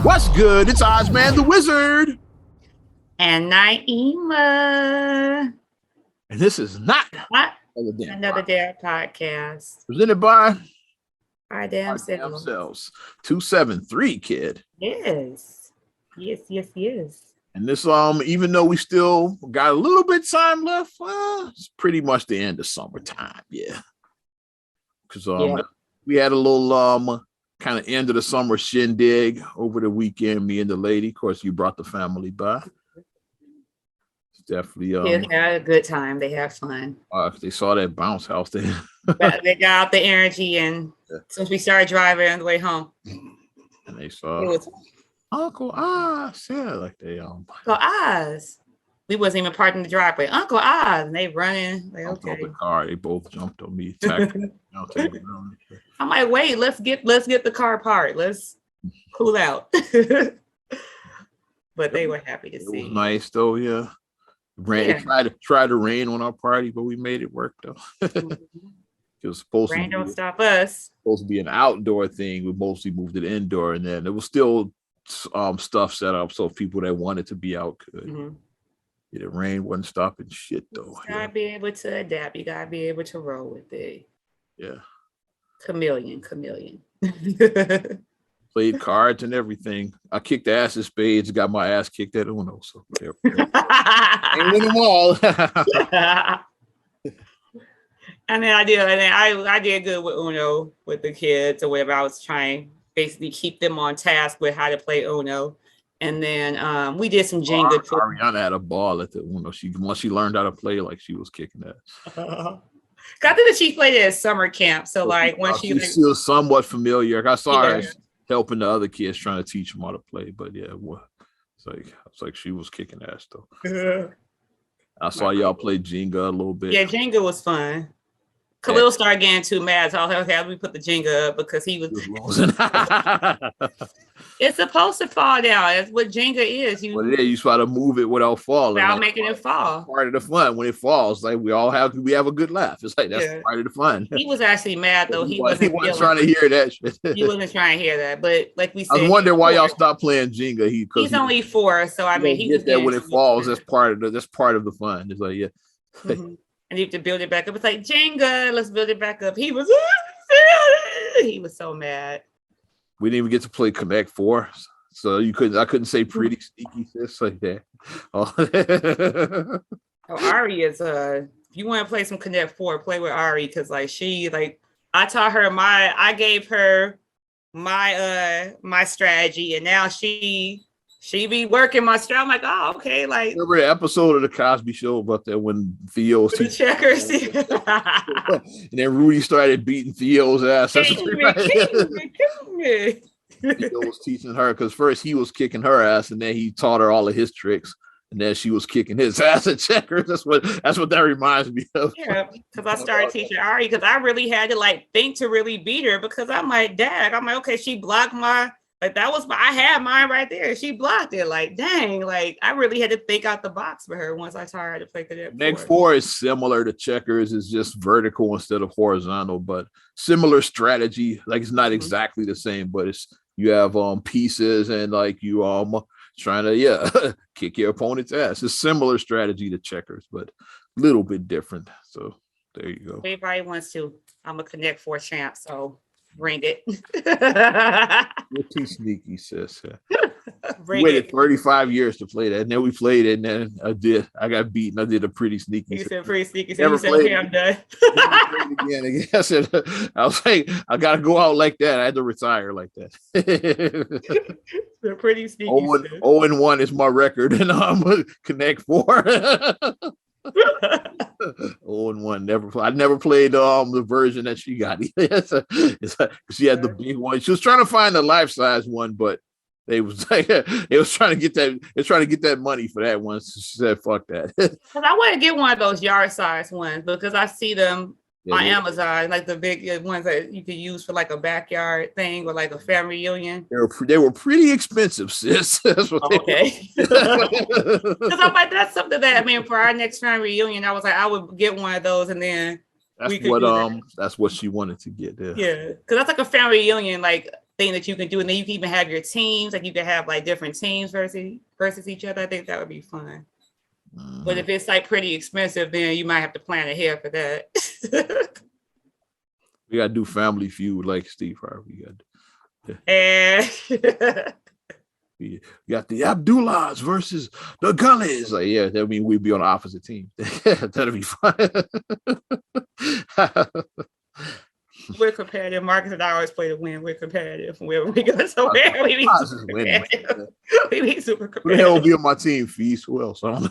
What's good? It's Ozman the Wizard. And Naima. And this is not What? Another Another Dare podcast. Presented by Our damn Our signal. Selves. 273 kid. Yes. Yes. And this even though we still got a little bit time left, it's pretty much the end of summertime, yeah. Because we had a little kind of end of the summer shindig over the weekend, me and the lady. Of course, you brought the family by. Definitely Kids had a good time. They had fun. They saw that bounce house there. They got out the energy, and since we started driving on the way home, and they saw Uncle Oz. Yeah, like they Uncle Oz. We wasn't even parking the driveway. Uncle Oz, and they running like okay. The car, they both jumped on me. I'm like, wait, let's get the car parked. Let's cool out. But they were happy to see. It was nice though, yeah. Rain tried to rain on our party, but we made it work though. It was supposed rain don't stop us. Supposed to be an outdoor thing. We mostly moved it indoor, and then there was still stuff set up so people that wanted to be out could. Mm-hmm. Yeah, the rain wasn't stopping shit though. You gotta be able to adapt. You gotta be able to roll with it. Yeah. Chameleon. Played cards and everything. I kicked ass at spades, got my ass kicked at Uno. So ain't win them all. And then I did good with Uno with the kids or whatever. I was trying basically keep them on task with how to play Uno. And then we did some Jenga. Ariana had a ball at the Uno. Once she learned how to play, like she was kicking ass. I think that she played it at summer camp. So like when she was somewhat familiar. I saw her helping the other kids trying to teach them how to play, but yeah, it's like she was kicking ass though. I saw y'all play Jenga a little bit. Yeah, Jenga was fun. Khalil started getting too mad, so I had me put the Jenga up because he was losing. It's supposed to fall down. That's what Jenga is. You try to move it without falling. Without making it fall. Part of the fun. When it falls, like we have a good laugh. It's like that's part of the fun. He was actually mad though. He wasn't trying to hear that shit. He wasn't trying to hear that. But like we said, I was wondering why y'all stopped playing Jenga. He's only 4, so I mean he was that when it falls. That's part of the fun. It's like Mm-hmm. And you have to build it back up. It's like Jenga. Let's build it back up. He was so mad. We didn't even get to play Connect 4, so I couldn't say pretty sneaky sis like that. Ari is if you want to play some Connect 4, play with Ari because I taught her I gave her my strategy, and now she be working my strategy. I'm like, oh, okay. Like, remember the episode of the Cosby Show about that when Theo was the checkers, and then Rudy started beating Theo's ass. Theo was teaching her because first he was kicking her ass, and then he taught her all of his tricks, and then she was kicking his ass at checkers. That's what that reminds me of. Yeah, because I started teaching Ari because I really had to think to really beat her because I'm like, Dad, I'm like, okay, she blocked my. Like that was I had mine right there. She blocked it. Like, dang, I really had to think out the box for her once I taught her to play Connect 4. Connect 4 is similar to checkers. It's just vertical instead of horizontal, but similar strategy. Like it's not exactly the same, but you have pieces and you trying to kick your opponent's ass. It's similar strategy to checkers, but a little bit different. So there you go. Everybody wants to. I'm a Connect 4 champ, so bring it. You're too sneaky, sis. We waited 35 years to play that, and then we played it, and then I got beaten. I did a pretty sneaky. You said pretty sneaky. So you said, okay, I'm done. Again. I was like, I got to go out like that. I had to retire like that. They're pretty sneaky. 0-1 is my record, and I'm a Connect 4. 0-1. I never played the version that she got. She had the big one. She was trying to find the life size one, but they was trying to get that. They're trying to get that money for that one. So she said, "Fuck that." Because I want to get one of those yard size ones because I see them on Amazon, like the big ones that you could use for a backyard thing or a family reunion. They were pretty expensive, sis. That's what okay. Because I'm like, that's something that for our next family reunion, I was like, I would get one of those, and then that's what she wanted to get. Yeah, because that's a family reunion. thing that you can do. And then you can even have your teams, like you can have like different teams versus each other. I think that would be fun. But if it's like pretty expensive, then you might have to plan ahead for that. We gotta do Family Feud like Steve Harvey. And You got the Abdullahs versus the Gullies. Like, yeah, that mean we'd be on the opposite team. That'd be fun. we're competitive. Marcus and I always play to win. We're competitive. Wherever we go somewhere, we be super competitive. We be super competitive. Who the hell will be on my team? Feast. Who else? Shout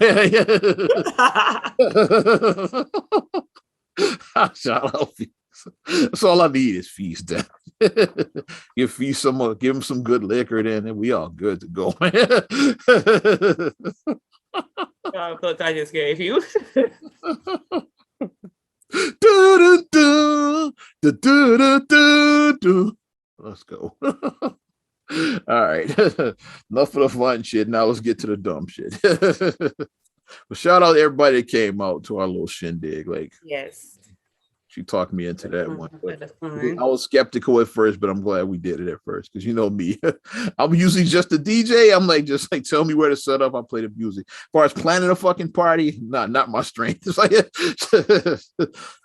out Feast. That's all I need is Feast. Give Feast some, give him some good liquor, then we all good to go. Look, I just gave you. Let's go. All right. Enough of the fun shit. Now let's get to the dumb shit. But shout out to everybody that came out to our little shindig. Like, yes. She talked me into that one. I was skeptical at first, but I'm glad we did it at first because you know me. I'm usually just a DJ. I'm like, just like tell me where to set up. I play the music. As far as planning a fucking party, not my strength. It's like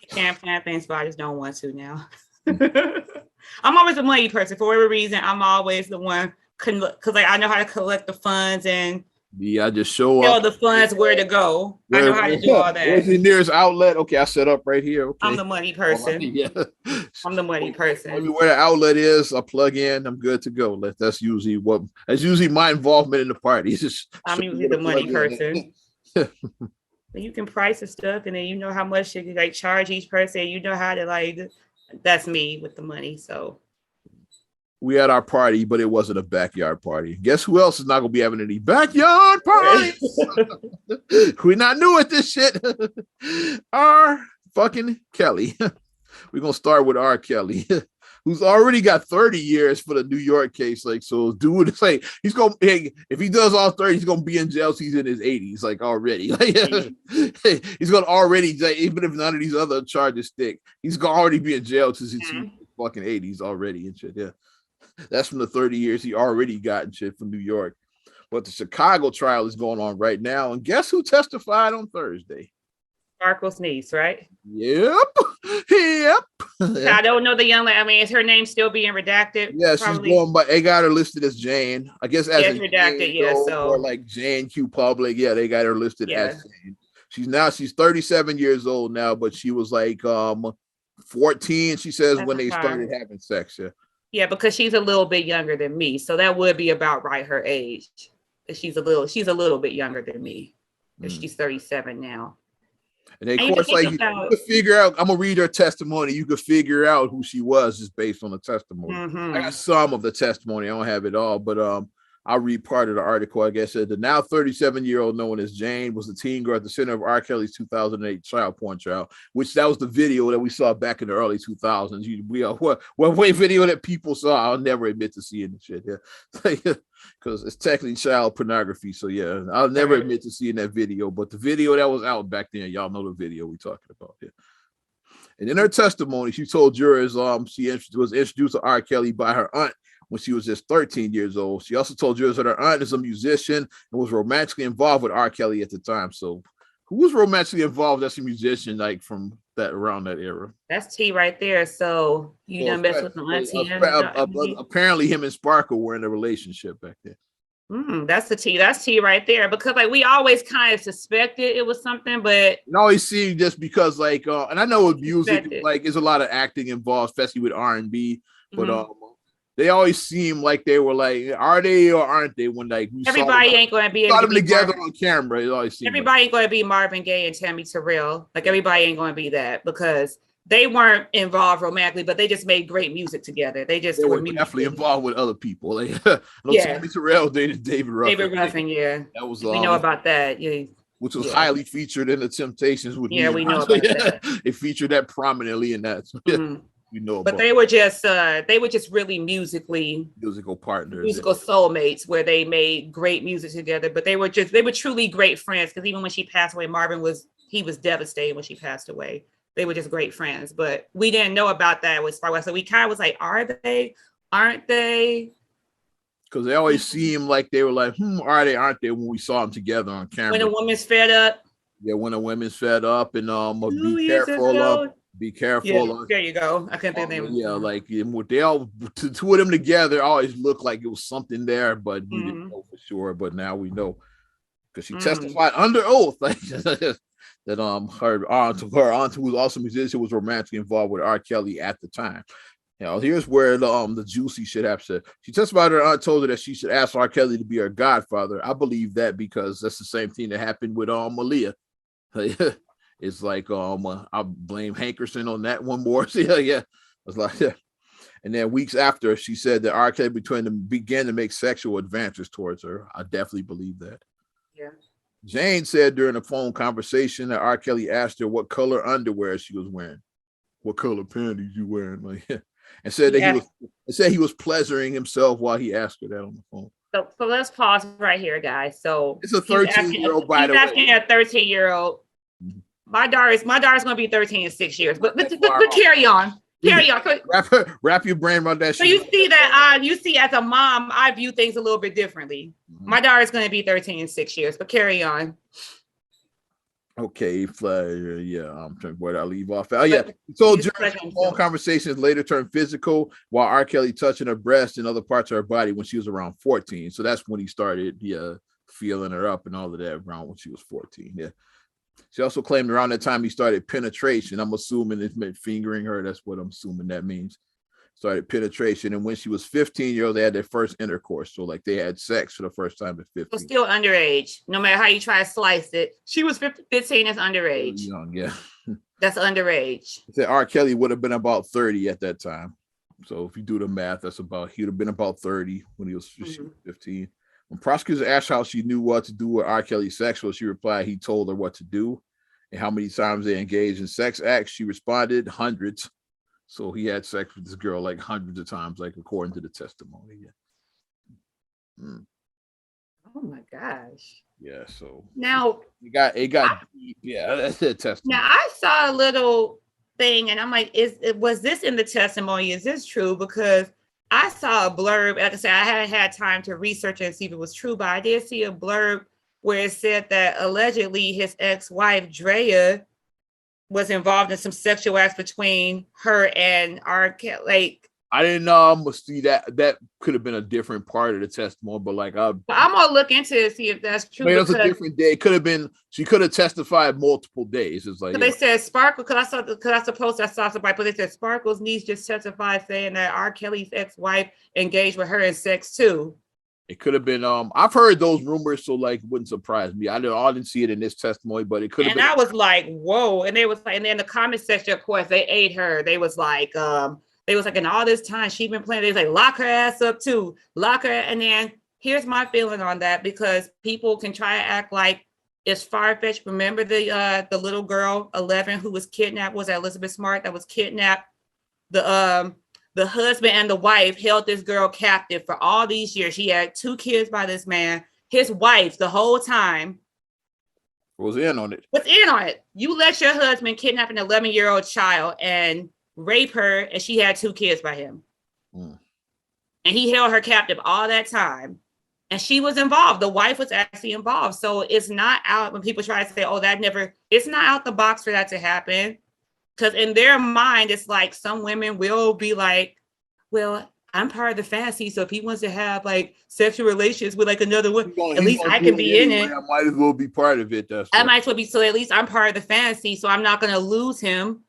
can't plan things, but I just don't want to now. I'm always a money person for whatever reason. I'm always the one because like I know how to collect the funds and I just show tell up. the funds where to go. I know how to do all that. Where's the nearest outlet? Okay, I set up right here. Okay. I'm the money person. Yeah. I'm the money person. Tell me where the outlet is. I plug in. I'm good to go. That's usually my involvement in the party. I'm usually the money person. You can price the stuff, and then you know how much you like charge each person. You know how to like. That's me with the money. So. We had our party, but it wasn't a backyard party. Guess who else is not going to be having any backyard parties? We're not new at this shit. R. fucking Kelly. We're going to start with R. Kelly, who's already got 30 years for the New York case. Like, so dude, it's like, he's going to, if he does all 30, he's going to be in jail. He's in his 80s, like already. Like, he's going to already, even if none of these other charges stick, he's going to already be in jail since he's fucking 80s already and shit. Yeah. That's from the 30 years he already got and shit from New York. But the Chicago trial is going on right now. And guess who testified on Thursday? Sparkle's niece, right? Yep. I don't know the young lady. I mean, is her name still being redacted? Yeah, probably. She's going by, they got her listed as Jane. I guess as redacted, Jane, or like Jane Q Public. Yeah, they got her listed as Jane. She's 37 years old now, but she was like 14, she says, when they started having sex. Yeah. Yeah, because she's a little bit younger than me, so that would be about right her age. She's a little bit younger than me. She's 37 now. And of course, like you could figure out. I'm gonna read her testimony. You could figure out who she was just based on the testimony. I got some of the testimony. I don't have it all, but I'll read part of the article. I guess the now 37-year-old known as Jane was the teen girl at the center of R. Kelly's 2008 child porn trial, which that was the video that we saw back in the early 2000s. What video that people saw, I'll never admit to seeing the shit. Yeah, because it's technically child pornography. So yeah, I'll never admit to seeing that video. But the video that was out back then, y'all know the video we talking about. Yeah. And in her testimony, she told jurors she was introduced to R. Kelly by her aunt when she was just 13 years old. She also told jurors that her aunt is a musician and was romantically involved with R. Kelly at the time. So who was romantically involved as a musician, like from that around that era? That's T right there. So you done mess with the auntie. Apparently him and Sparkle were in a relationship back then. That's the T. That's T right there. Because like we always kind of suspected it was something, but it always seemed just because like and I know with music, like there's a lot of acting involved, especially with R&B, but they always seem like they were like, are they or aren't they? When like everybody ain't going to be able to be together on camera. It always everybody ain't going to be Marvin Gaye and Tammy Terrell. Like everybody ain't going to be that because they weren't involved romantically, but they just made great music together. They were definitely involved with other people. Tammy Terrell dated David Ruffin. That was we know about that. Yeah. Which was highly featured in the Temptations with me. We know about that. They featured that prominently in that. We know, but they were just really musical partners, musical soulmates, where they made great music together. But they were truly great friends. Because even when she passed away, Marvin was devastated when she passed away. They were just great friends, but we didn't know about that with Sparkle. So we kind of was like, are they? aren't they? Because they always seem like they were like, are they, aren't they, when we saw them together on camera. When a woman's fed up. Yeah, when a woman's fed up, and 2 be years careful ago. of, be careful Yeah, of. there you go. I couldn't think of the name. Yeah, like they all, two of them together always looked like it was something there, but we didn't know for sure. But now we know, because she testified under oath, like that her aunt, who was also a musician, was romantically involved with R. Kelly at the time. You know, here's where the juicy shit happened. She testified her aunt told her that she should ask R. Kelly to be her godfather. I believe that because that's the same thing that happened with Aaliyah. It's like I blame Hankerson on that one more. Yeah. It's like that. And then weeks after, she said that R. Kelly between them began to make sexual advances towards her. I definitely believe that. Yeah. Jane said during a phone conversation that R. Kelly asked her what color underwear she was wearing. What color panties you wearing? Like, and said that he was pleasuring himself while he asked her that on the phone. So let's pause right here, guys. So it's a 13-year-old, by the way. He's asking a 13-year-old. My daughter's gonna be 13 in 6 years. But carry on. Carry on. Wrap your brain around that. So you see that you see, as a mom, I view things a little bit differently. My daughter's gonna be 13 in 6 years, but carry on. Okay, yeah, I'm trying where I leave off. Oh yeah. So during phone conversations later turned physical while R. Kelly touching her breast and other parts of her body when she was around 14. So that's when he started feeling her up and all of that around when she was 14. Yeah. She also claimed around that time he started penetration. I'm assuming it meant fingering her. That's what I'm assuming that means. Started penetration. And when she was 15 years old, they had their first intercourse. So like they had sex for the first time at 15. So still underage, no matter how you try to slice it. She was 15 as underage. Young, yeah. That's underage. Said R. Kelly would have been about 30 at that time. So if you do the math, he would have been about 30 when he was 15. When prosecutors asked how she knew what to do with R. Kelly sexual, she replied he told her what to do. And how many times they engaged in sex acts, she responded hundreds. So he had sex with this girl like hundreds of times, like according to the testimony. Yeah. Oh my gosh. Yeah. So now it got deep. Yeah, that's the testimony. Now I saw a little thing, and I'm like, was this in the testimony? Is this true? Because I saw a blurb. Like I said, I hadn't had time to research it and see if it was true, but I did see a blurb where it said that allegedly his ex-wife Drea was involved in some sexual acts between her and R. Kelly. Like, I didn't see that. That could have been a different part of the testimony, but like I'm gonna look into it, see if that's true. It was a different day. It could have been. She could have testified multiple days. It's like they said Sparkle. Because I saw somebody, but they said Sparkle's niece just testified saying that R. Kelly's ex-wife engaged with her in sex too. It could have been. I've heard those rumors, so like, it wouldn't surprise me. I didn't see it in this testimony, but it could have been. And I was like, whoa! And they was like, and then the comment section, of course, they ate her. They was like, in all this time she's been playing. They was like, lock her ass up too, lock her. And then here's my feeling on that, because people can try to act like it's far-fetched. Remember the little girl 11 who was kidnapped? Was that Elizabeth Smart that was kidnapped? The husband and the wife held this girl captive for all these years. She had 2 kids by this man. His wife the whole time was in on it. You let your husband kidnap an 11-year-old child and rape her, and she had 2 kids by him. And he held her captive all that time. And she was involved. The wife was actually involved. So it's not out when people try to say, it's not out the box for that to happen. Because in their mind, it's like some women will be like, well, I'm part of the fantasy. So if he wants to have like sexual relations with like another one, at least I can be in it. I might as well be part of it. I might as well be. So at least I'm part of the fantasy. So I'm not going to lose him.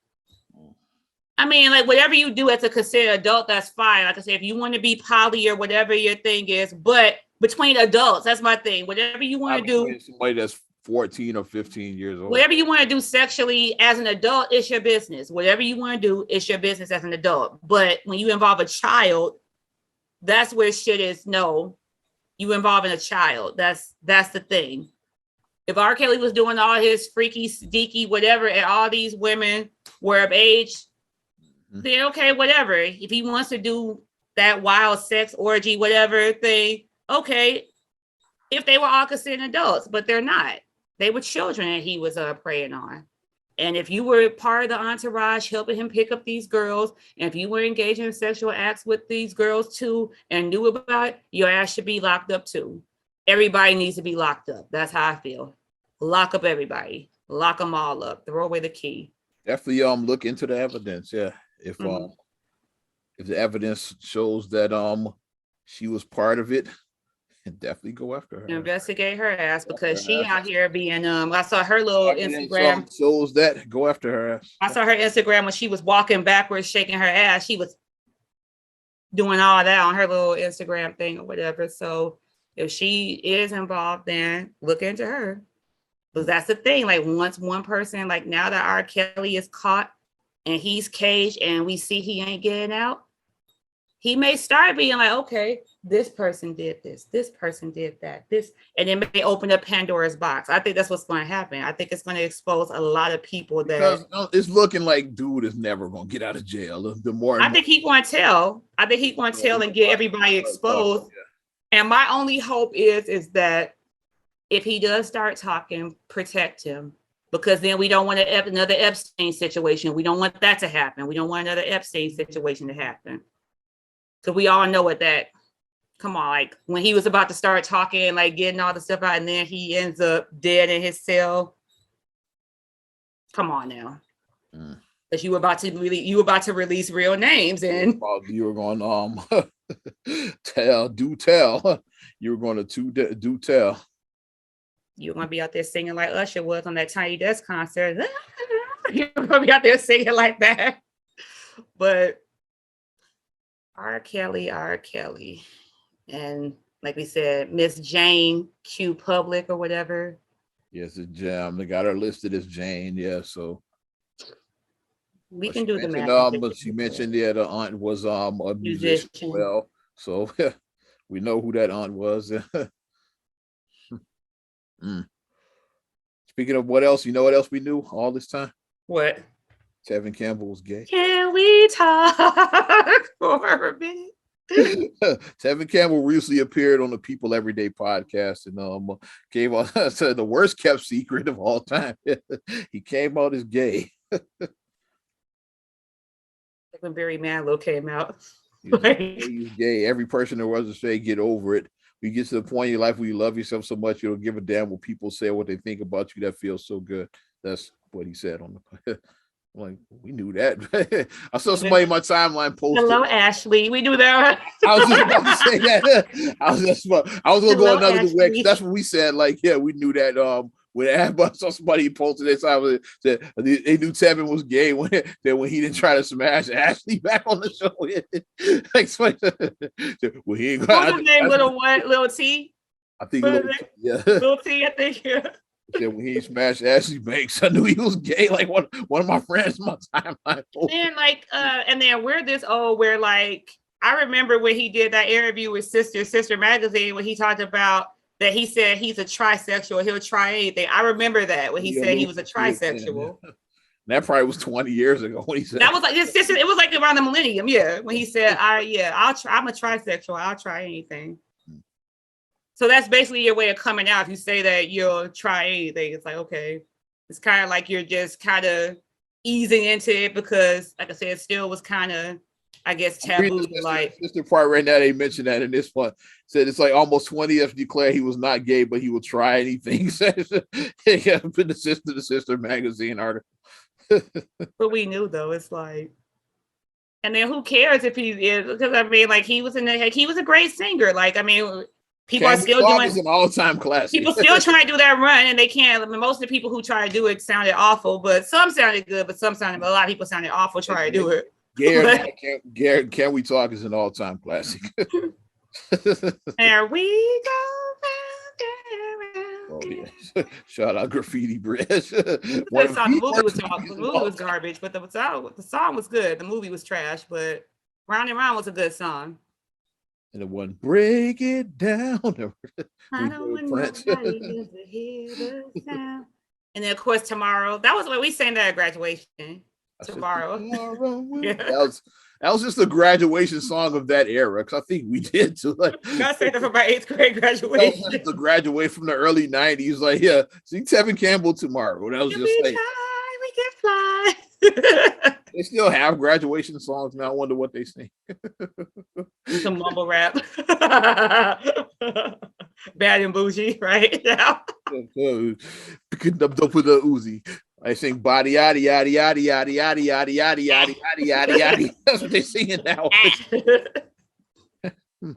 I mean, like whatever you do as a considered adult, that's fine. Like I said, if you want to be poly or whatever your thing is, but between adults, that's my thing. Whatever you want to do. Somebody that's 14 or 15 years old. Whatever you want to do sexually as an adult, it's your business. Whatever you want to do, it's your business as an adult. But when you involve a child, that's where shit is. No, you involving a child. That's the thing. If R. Kelly was doing all his freaky, deaky, whatever, and all these women were of age, then okay, whatever. If he wants to do that wild sex orgy, whatever thing, okay. If they were all considered adults, but they're not. They were children that he was preying on. And if you were part of the entourage helping him pick up these girls, and if you were engaging in sexual acts with these girls too and knew about it, your ass should be locked up too. Everybody needs to be locked up. That's how I feel. Lock up everybody. Lock them all up. Throw away the key. Definitely look into the evidence. Yeah. If the evidence shows that she was part of it, definitely go after her. Investigate her ass, because she out here being I saw her little Instagram shows that. Go after her ass. I saw her Instagram when she was walking backwards, shaking her ass. She was doing all that on her little Instagram thing or whatever. So if she is involved, then look into her. Because that's the thing. Like, once one person, like now that R. Kelly is caught and he's caged and we see he ain't getting out, he may start being like, okay, this person did this person did that, this, and then may open up Pandora's box. I think that's what's going to happen. I think it's going to expose a lot of people that it's looking like dude is never going to get out of jail. The more I think he's going to tell. I think he's going to tell and get everybody exposed. And my only hope is that if he does start talking, protect him, because then we don't want another Epstein situation. We don't want that to happen. We don't want another Epstein situation to happen. Because we all know what that, come on, like when he was about to start talking, like getting all the stuff out, and then he ends up dead in his cell. Come on now. Because you were about to release real names, and you were going tell. You were going to do tell. You're going to be out there singing like Usher was on that Tiny Desk concert. You're going to be out there singing like that. But R. Kelly. And like we said, Miss Jane Q Public or whatever. Yes, it's Jam. They got her listed as Jane. Yeah, so we can do the math. But she mentioned the aunt was a musician as well. So we know who that aunt was. Speaking of what else, you know what else we knew all this time? What? Tevin Campbell was gay. Can we talk for a minute? Tevin Campbell recently appeared on the People Everyday podcast and gave us the worst kept secret of all time. He came out as gay. When Barry Manilow came out. He's gay. Every person that was to say, get over it. You get to the point in your life where you love yourself so much, you don't give a damn what people say, what they think about you. That feels so good. That's what he said on the. I'm like, we knew that. I saw somebody in my timeline posted. Hello, Ashley. We knew that. I was just about to say that. I was gonna go another way. That's what we said. Like, yeah, we knew that. When I saw somebody posted this, I was said they knew Tevin was gay when he didn't try to smash Ashley back on the show. Well, he ain't what's his name? Little T. I think Little T. I think. Yeah. When he smashed Ashley Banks, I knew he was gay. Like one of my friends, my timeline. And like, and then we're this old, where like I remember when he did that interview with Sister Magazine, when he talked about that he said he's a trisexual, he'll try anything. I remember that when he said he was a trisexual. That probably was 20 years ago when he said that was like his sister. It was like around the millennium, yeah. When he said, I'll try. I'm a trisexual. I'll try anything. So that's basically your way of coming out. If you say that you'll try anything, it's like, okay, it's kind of like you're just kind of easing into it because, like I said, it still was kind of, I guess, taboo. Like sister part right now, they mentioned that in this one. Said it's like almost 20 years declared he was not gay, but he will try anything. Yeah, put the sister magazine article. But we knew though, it's like, and then who cares if he is? Because I mean, like he was a great singer. Like I mean. People are still doing an all-time classic. People still trying to do that run, and they can't. I mean, most of the people who try to do it sounded awful, but some sounded good, but a lot of people sounded awful trying to do it. Garrett, Can We Talk is an all-time classic. There we go. Oh, yeah. Shout out Graffiti Bridge. The movie was garbage, but the song was good. The movie was trash, but Round and Round was a good song. And the one break it down. I don't want nobody to hear the sound. And then of course tomorrow. That was what we sang that at graduation. Tomorrow. Yeah. That was just the graduation song of that era. Because I think we did too. Like I said that for my 8th grade graduation. That was the graduate from the early 90s. Like, yeah, see Tevin Campbell tomorrow. That was just like can fly. They still have graduation songs now. I wonder what they sing. Some mumble rap. Bad and bougie, right now. Picking up dope with the Uzi. I sing body yaddy yaddy yaddy yaddy yaddy yaddy yaddy yaddy yaddy yaddy yaddy. That's what they're singing now. Oh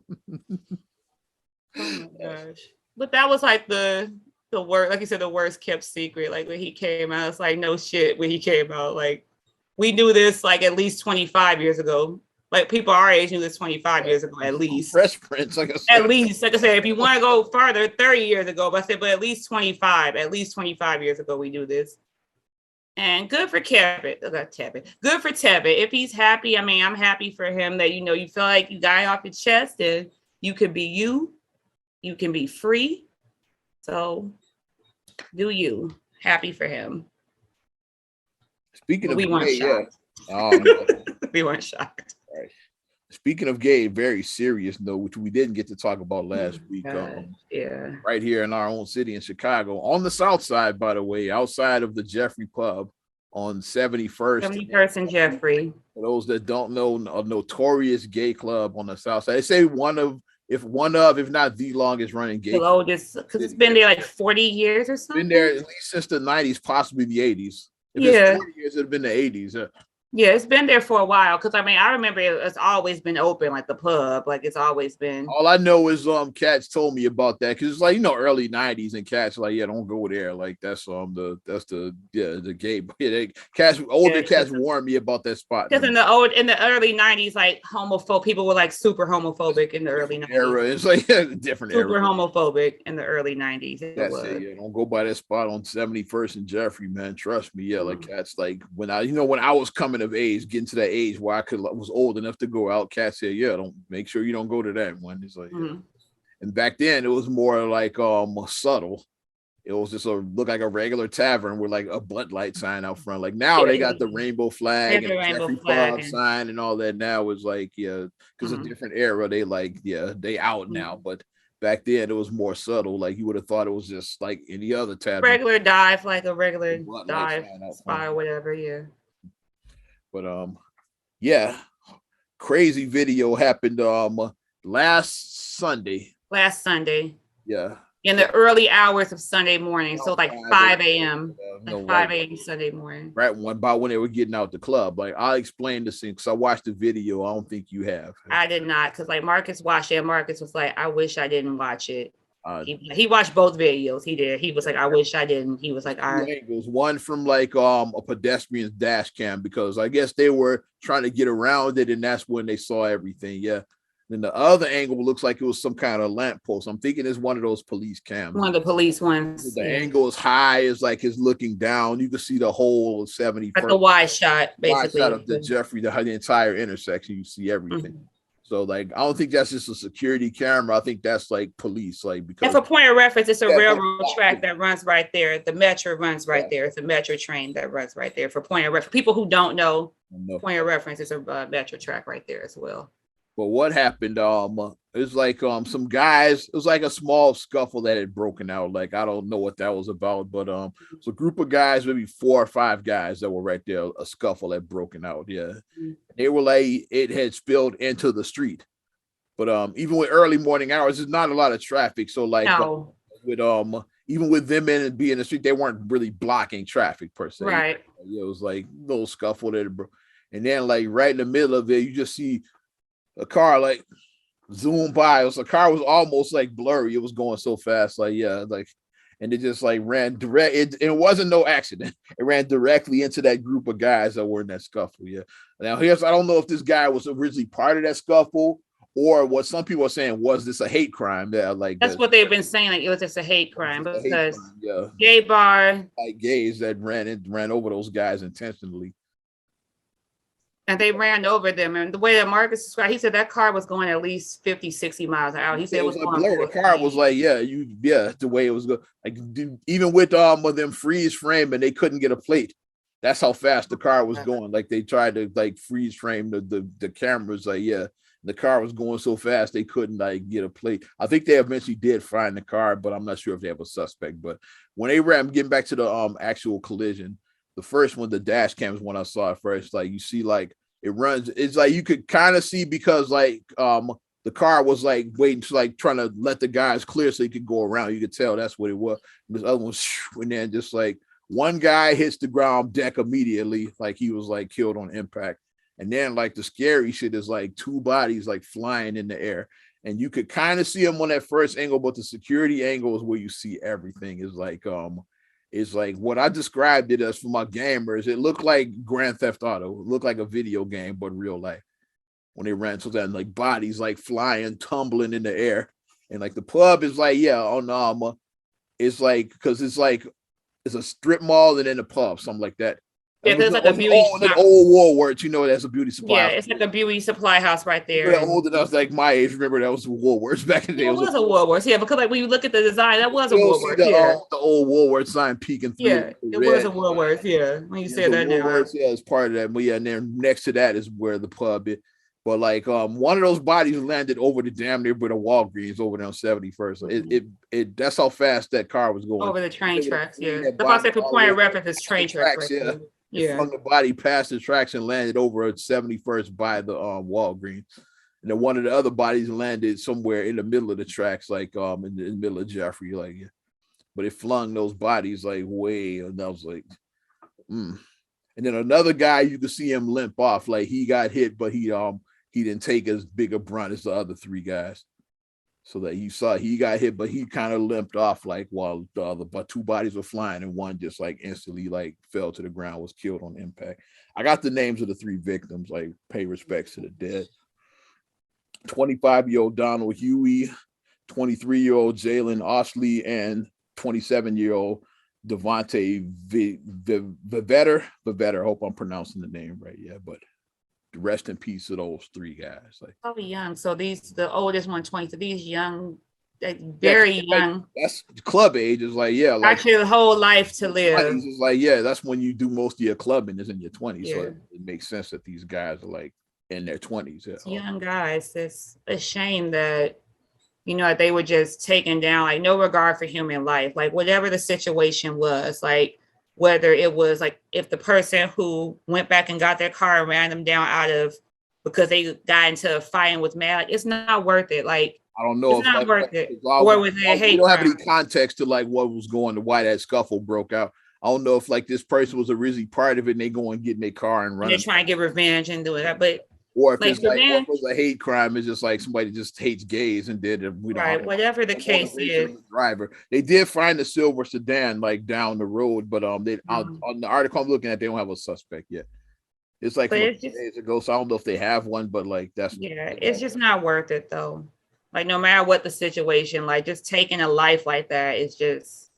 my gosh. But that was like the worst, like you said, the worst kept secret. Like when he came out, it's like no shit when he came out. Like we knew this like at least 25 years ago. Like people our age knew this 25 years ago, at least. Fresh Prince, like I said. At least, like I said, if you want to go farther, 30 years ago, but I said, but at least 25 years ago, we knew this. And good for Good for Tevin. If he's happy, I mean, I'm happy for him that, you know, you feel like you got it off your chest and you can be you. You can be free. So do you. Happy for him. Speaking of we weren't shocked. We weren't shocked. Right. Speaking of gay, very serious note, which we didn't get to talk about last week. Yeah. Right here in our own city in Chicago, on the south side, by the way, outside of the Jeffrey Pub on 71st. 71st and Jeffrey. For those that don't know, a notorious gay club on the south side. They say if not the longest running gay club. The oldest, because it's been there like 40 years or something. Been there at least since the 90s, possibly the 80s. If it's 40 years, it'd been the 80s. Yeah, it's been there for a while. Because I mean, I remember it's always been open, like the pub. Like it's always been. All I know is Cats told me about that because it's like, you know, early 90s and Cats like, yeah, don't go there. Like that's the gay. Yeah, Cats warned me about that spot. Because in the early 90s, like people were like super homophobic in the early 90s. Era. It's like different super era. Homophobic in the early 90s. That's it. Yeah, don't go by that spot on 71st and Jeffrey, man. Trust me. Yeah, like Cats, like when I was coming of age, getting to that age where I was old enough to go out, Cats said, yeah, don't make sure you don't go to that one. It's like, yeah. And back then it was more like subtle. It was just look like a regular tavern with like a Bud Light sign out front. Like now they got the rainbow flag and Jeffrey Pub sign and all that. Now it's like, yeah, because a different era. They like, yeah, they out now, but back then it was more subtle. Like you would have thought it was just like any other tavern, regular dive, like a regular dive spot or whatever. Yeah. But yeah, crazy video happened last Sunday. Yeah. In the early hours of Sunday morning. So like 5 a.m. Like 5 a.m. Sunday morning. Right about when they were getting out the club. Like I'll explain this thing because I watched the video. I don't think you have. I did not, because like Marcus watched it. Marcus was like, I wish I didn't watch it. He watched both videos. He did. He was like, I wish I didn't. He was like, all right. Angles. One from like a pedestrian's dash cam, because I guess they were trying to get around it, and that's when they saw everything. Yeah. Then the other angle looks like it was some kind of lamppost. I'm thinking it's one of those police cams. One of the police ones. The angle is high, is like it's looking down. You can see the whole of 71st. Like a wide shot, basically. Wide shot of the Jeffrey, the entire intersection. You see everything. So like, I don't think that's just a security camera. I think that's like police, like, because. And for point of reference, it's a railroad track that runs right there. The metro runs right there. It's a metro train that runs right there. For point of reference, people who don't know, point of reference, it's a metro track right there as well. But what happened? It was like some guys. It was like a small scuffle that had broken out. Like I don't know what that was about, but it's a group of guys, maybe 4 or 5 guys that were right there. A scuffle had broken out. Yeah, they were like it had spilled into the street. But even with early morning hours, there's not a lot of traffic. So like with even with them in and being in the street, they weren't really blocking traffic per se. Right. It was like a little scuffle that, and then like right in the middle of it, you just see a car like zoom by. The car was almost like blurry. It was going so fast, like and it just like ran direct. It wasn't no accident. It ran directly into that group of guys that were in that scuffle. Yeah. Now I don't know if this guy was originally part of that scuffle or what some people are saying was this a hate crime. That's what they've been saying. Like it was just a hate crime because gay bar, like gays that ran over those guys intentionally. And they ran over them. And the way that Marcus described, he said that car was going at least 50, 60 miles an hour. He said it was going the car was like, the way it was going. Like even with them freeze frame and they couldn't get a plate. That's how fast the car was going. Like they tried to like freeze frame the cameras. Like, the car was going so fast they couldn't like get a plate. I think they eventually did find the car, but I'm not sure if they have a suspect. But when they ran, getting back to the actual collision, the first one, the dash cam is when I saw it first. Like you see, like it runs. It's like you could kind of see because like the car was like waiting to like trying to let the guys clear so he could go around. You could tell that's what it was. And this other one, and then just like one guy hits the ground deck immediately, like he was like killed on impact. And then like the scary shit is like two bodies like flying in the air. And you could kind of see them on that first angle, but the security angle is where you see everything. Is like what I described it as for my gamers. It looked like Grand Theft Auto. It looked like a video game, but real life. When they ran to that, like bodies like flying, tumbling in the air. And like the pub is like, yeah, on it's like because it's a strip mall and then a pub, something like that. Yeah, there's like a beauty shop. Old Woolworths, you know, that's a beauty supply. Yeah, it's like a beauty supply house right there. Yeah, old enough, like my age. Remember that was Woolworths back in the day. It was a Woolworths, yeah, because like when you look at the design, that was a Woolworths. Yeah, the old Woolworths sign peeking through. Yeah, it was a Woolworths. Yeah, when you say that now. Yeah, it's part of that. But yeah, and then next to that is where the pub is. But like one of those bodies landed over the damn near with a Walgreens over there on 71st. So it that's how fast that car was going. Over the train tracks, yeah. The boss said for point of reference is train tracks. Yeah. Yeah. Flung the body past the tracks and landed over at 71st by the Walgreens. And then one of the other bodies landed somewhere in the middle of the tracks, like in the middle of Jeffrey, like yeah. But it flung those bodies like way, and I was like, And then another guy, you could see him limp off, like he got hit, but he didn't take as big a brunt as the other three guys. So that you saw he got hit, but he kind of limped off like while the two bodies were flying, and one just like instantly like fell to the ground, was killed on impact. I got the names of the three victims, like pay respects to the dead. 25-year-old Donald Huey, 23-year-old Jalen Osley, and 27-year-old Devontae Vivetter. I hope I'm pronouncing the name right. Yeah, but rest in peace to those three guys. Like so young. So the oldest one 20. So these young, like very young. That's club age. Is like like actually the whole life to live. Is like that's when you do most of your clubbing is in your 20s. Yeah. So it makes sense that these guys are like in their 20s. Yeah. Young guys. It's a shame that they were just taken down, like no regard for human life, like whatever the situation was, like. Whether it was like if the person who went back and got their car and ran them down because they got into a fighting with mad, like, it's not worth it. Like I don't know, it's not worth it. Or was it hate? We don't have any context to like what was going to why that scuffle broke out. I don't know if like this person was originally part of it and they go and get in their car and run. They're trying to get revenge and do it, but. Or if it's like it was a hate crime, it's just like somebody just hates gays and did it. Right, whatever the case is. Driver, they did find the silver sedan like down the road, but on the article I'm looking at, they don't have a suspect yet. It's like days ago, so I don't know if they have one, but like that's it's just not worth it though. Like no matter what the situation, like just taking a life like that is just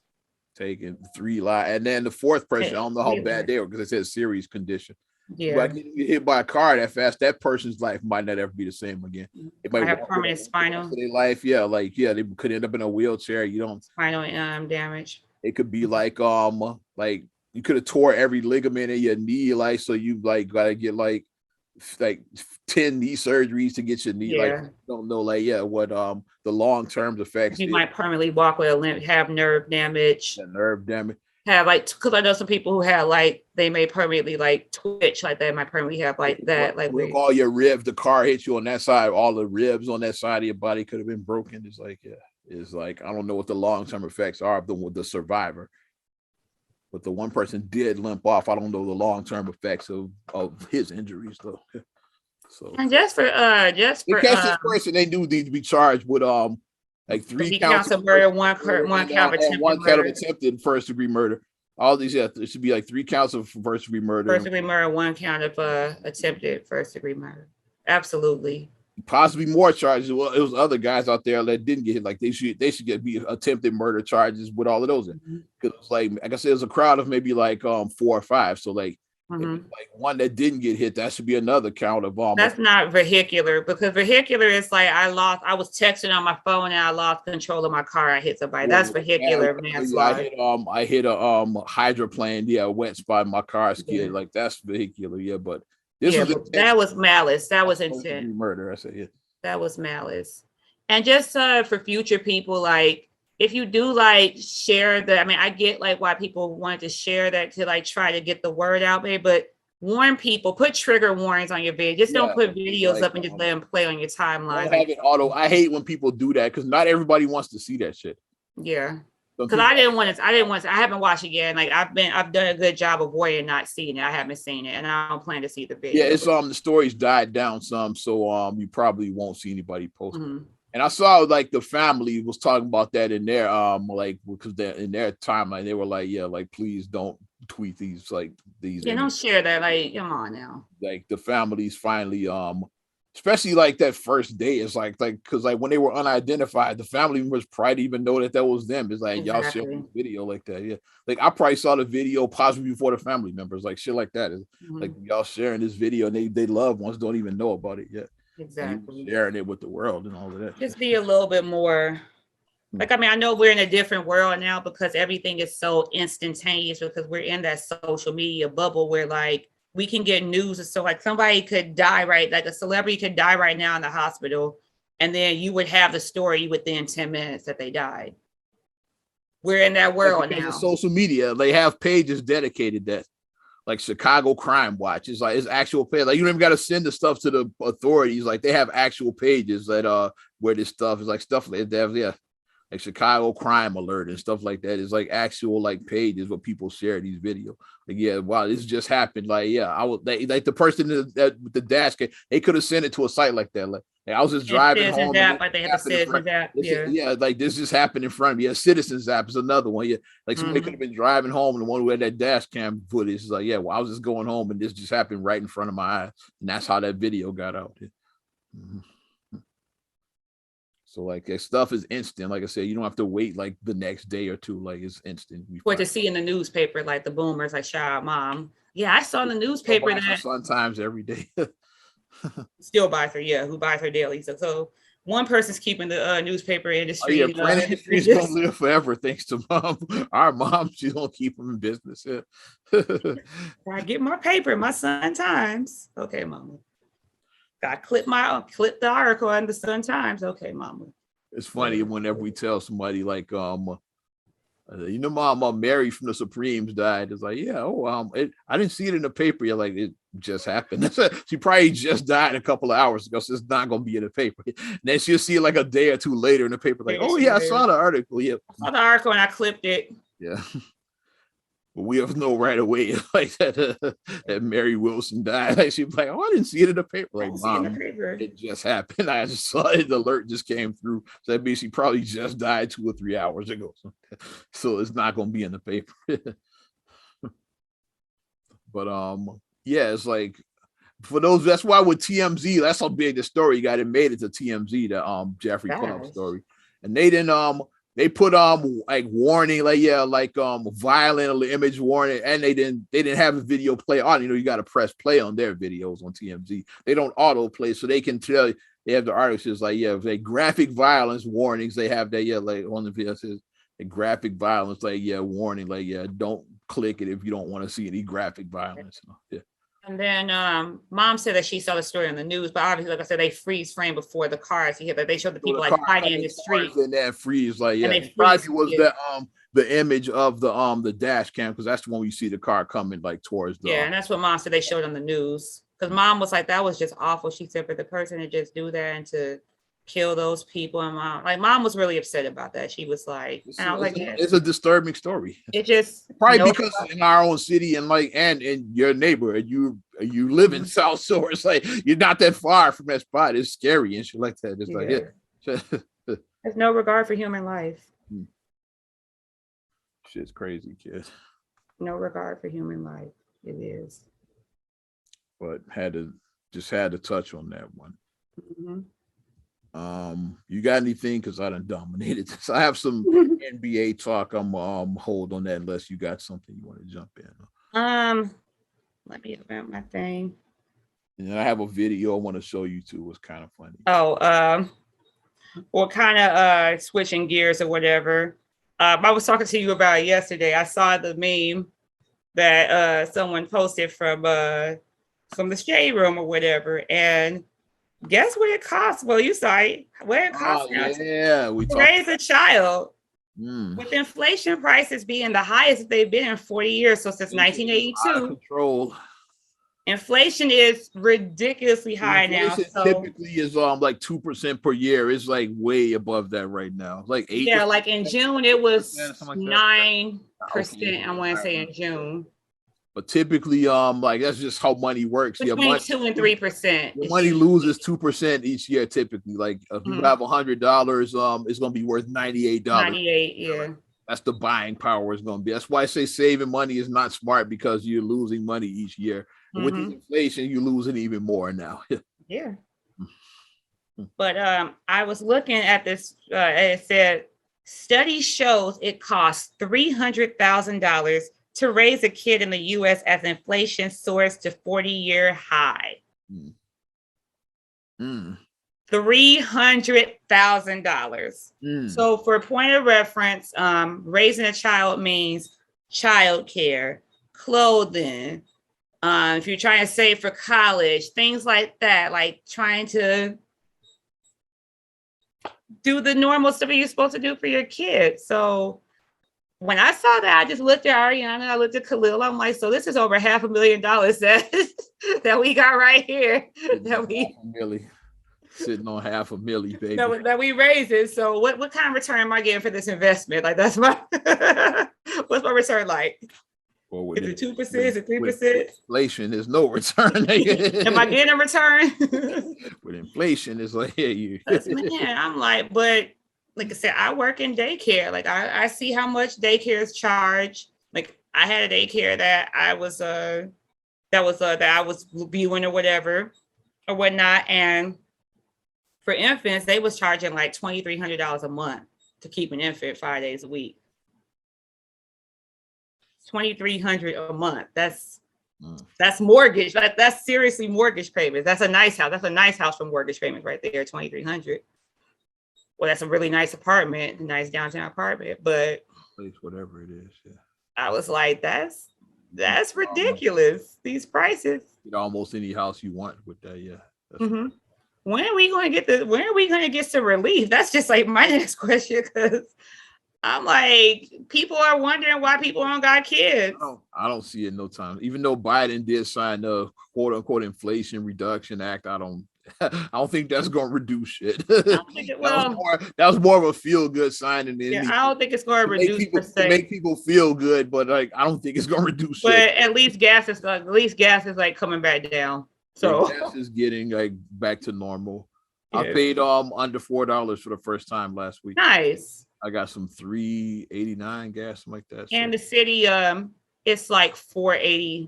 taking 3 lives, and then the fourth person, I don't know how bad they were because it says serious condition. Yeah, like you get hit by a car that fast, that person's life might not ever be the same again. It might have permanent spinal. Their life, they could end up in a wheelchair. You don't spinal damage. It could be like you could have tore every ligament in your knee, like so you like gotta get like 10 knee surgeries to get your knee. Yeah. Like don't know what the long-term effects. You might permanently walk with a limp, have nerve damage. Nerve damage. Have like because I know some people who have like they may permanently like twitch like that, might permanently have like that. Like all your ribs, the car hit you on that side, all the ribs on that side of your body could have been broken. It's like I don't know what the long-term effects are of the survivor. But the one person did limp off. I don't know the long-term effects of his injuries though. So and just for this person, they do need to be charged with like 3 counts of murder, one count of attempted first-degree murder. All these, it should be like 3 counts of first-degree murder. First-degree murder, 1 count of attempted first-degree murder. Absolutely. Possibly more charges. Well, it was other guys out there that didn't get hit. Like they should be attempted murder charges with all of those. Because like I said, it was a crowd of maybe like 4 or 5. So like. Like one that didn't get hit, that should be another count of that's not vehicular, because vehicular is like I was texting on my phone and I lost control of my car. I hit somebody. That's vehicular manslaughter. I hit a hydroplane, a wet spot in my car skid. Like that's vehicular, but that was malice. That was intent. Murder. I said that was malice. And just for future people, like if you do like share the, I mean, I get like why people wanted to share that to like try to get the word out there, but warn people, put trigger warnings on your video. Just don't put videos like, up and just let them play on your timeline. Have it auto. I hate when people do that because not everybody wants to see that shit. Yeah. Because I haven't watched it yet. Like I've done a good job avoiding not seeing it. I haven't seen it, and I don't plan to see the video. Yeah, it's the stories died down some, so you probably won't see anybody post. And I saw like the family was talking about that in their like because they're in their timeline. They were like, yeah, like please don't tweet these like these. Yeah, don't share that. Like, come on now. Like the families finally especially like that first day, it's like because like when they were unidentified, the family members probably even know that was them. It's like y'all share this video like that. Yeah, like I probably saw the video possibly before the family members, like shit like that. Like y'all sharing this video and they loved ones don't even know about it yet. Exactly. Sharing it with the world and all of that. Just be a little bit more like, I mean, I know we're in a different world now because everything is so instantaneous because we're in that social media bubble where like we can get news. So like somebody could die, right? Like a celebrity could die right now in the hospital. And then you would have the story within 10 minutes that they died. We're in that world now. Social media, they have pages dedicated that. Like Chicago Crime Watch is like it's actual page. Like you don't even got to send the stuff to the authorities. Like they have actual pages that where this stuff is like stuff like that. Yeah, like Chicago Crime Alert and stuff like that. It's like actual like pages where people share these videos. Like yeah, wow, this just happened. Like yeah, I was like the person that with the dash cam, they could have sent it to a site like that. Like I was just driving home. Like they have a Citizens app. Yeah, like this just happened in front of me. Yeah, Citizens app is another one. Yeah, like somebody could have been driving home and the one who had that dash cam footage is like, yeah, well, I was just going home and this just happened right in front of my eyes, and that's how that video got out. So like that stuff is instant. Like I said, you don't have to wait like the next day or two. Like it's instant. What to see in the newspaper, like the boomers, like shout out mom. Yeah, I saw in the newspaper that sometimes every day. Still buys her, yeah, who buys her daily. So one person's keeping the newspaper industry. Print industry's gonna live forever thanks to mom. Our mom, she's gonna keep them in business. Yeah. I get my paper, my Sun Times. Okay, mama. Got clip the article in the Sun Times. Okay, mama. It's funny whenever we tell somebody like you know, mom Mary from the Supremes died. It's like, yeah, I didn't see it in the paper. You're like, it just happened. She probably just died a couple of hours ago, so it's not gonna be in the paper. And then she'll see it like a day or two later in the paper, like, oh yeah, I saw the article. Yeah, I saw the article and I clipped it. Yeah. But we have know right away like that Mary Wilson died. Like she'd be like, oh, I didn't see it in the paper. Like, mom, it just happened. I just saw it. The alert just came through. So that means she probably just died 2 or 3 hours ago. So it's not gonna be in the paper. But yeah, it's like for those, that's why with TMZ, that's how big the story got. It made it to TMZ, the Jeffrey Club story. And they didn't they put like warning, like yeah, like violent image warning, and they didn't have a video play on. You know, you got to press play on their videos on TMZ. They don't auto play, so they can tell you. They have the articles like yeah, they graphic violence warnings. They have that yeah, like on the video says graphic violence, like yeah, warning, like yeah, don't click it if you don't want to see any graphic violence. Yeah. And then mom said that she saw the story on the news, but obviously, like I said, they freeze frame before the cars. They showed the people like fighting in the street. And that freeze, like yeah, probably was the image of the dash cam because that's the one where you see the car coming like towards the. Yeah, and that's what mom said they showed on the news because mom was like, that was just awful. She said for the person to just do that and to kill those people, and mom was really upset about that. She was like, and I was like, it's a disturbing story. It just probably because in our own city and like and in your neighborhood, you live in South Shore. It's like you're not that far from that spot. It's scary and shit like that. It's like yeah. There's no regard for human life. Shit's crazy, kid. No regard for human life. It is. But had to touch on that one. Mm-hmm. You got anything? Because I done dominated this. I have some NBA talk. I'm hold on that unless you got something you want to jump in. Let me open my thing. And I have a video I want to show you too. It's kind of funny. Or kind of switching gears or whatever. I was talking to you about it yesterday. I saw the meme that someone posted from the shade room or whatever, and guess what it costs? Well, you saw it. What it costs now to raise a child. with inflation prices being the highest they've been in 40 years, so since 1982, control. Inflation is ridiculously high now. So typically is like 2% per year. It's like way above that right now. Like 8%. Yeah, like in June it was 9%. I want to say in June. But typically, like that's just how money works. Between 2 and 3%. Your money loses 2% each year. Typically, like if you have $100, it's gonna be worth $98. 98, yeah. That's the buying power is gonna be. That's why I say saving money is not smart because you're losing money each year. And with the inflation, you're losing even more now. Yeah. But I was looking at this. It said study shows it costs $300,000 to raise a kid in the U.S. as inflation soars to 40-year high. $300,000. So for a point of reference, raising a child means childcare, clothing. If you're trying to save for college, things like that, like trying to do the normal stuff you're supposed to do for your kids. So when I saw that, I just looked at Ariana, I looked at Khalil. I'm like, so this is over $500,000 that we got right here. That we sitting on $500,000, baby. That we raised it. So what kind of return am I getting for this investment? Like that's my what's my return like? Well, is it 2%? Is it 3%? Inflation is no return. Am I getting a return? With inflation, it's like, yeah, you. Man, I'm like, but like I said, I work in daycare. Like I see how much daycares charge. Like I had a daycare that I was that I was viewing or whatever or whatnot, and for infants, they was charging like $2,300 a month to keep an infant 5 days a week. $2,300 a month. That's mortgage. That's seriously mortgage payments. That's a nice house. That's a nice house for mortgage payments right there. $2,300. Well, that's a really nice apartment, a nice downtown apartment. But whatever it is, yeah. I was like, that's ridiculous. These prices. Get almost any house you want with that, yeah. When are we going to get some relief? That's just like my next question, because I'm like, people are wondering why people don't got kids. I don't see it no time. Even though Biden did sign the quote unquote Inflation Reduction Act, I don't think that's going to reduce shit. That was more of a feel good sign. I don't think it's going to reduce people, to make people feel good, but like I don't think it's going to reduce. But shit. At least gas is like coming back down. So gas is getting like back to normal. Yeah. I paid under $4 for the first time last week. Nice. I got some $3.89 gas, something like that. And the city, it's like $4.80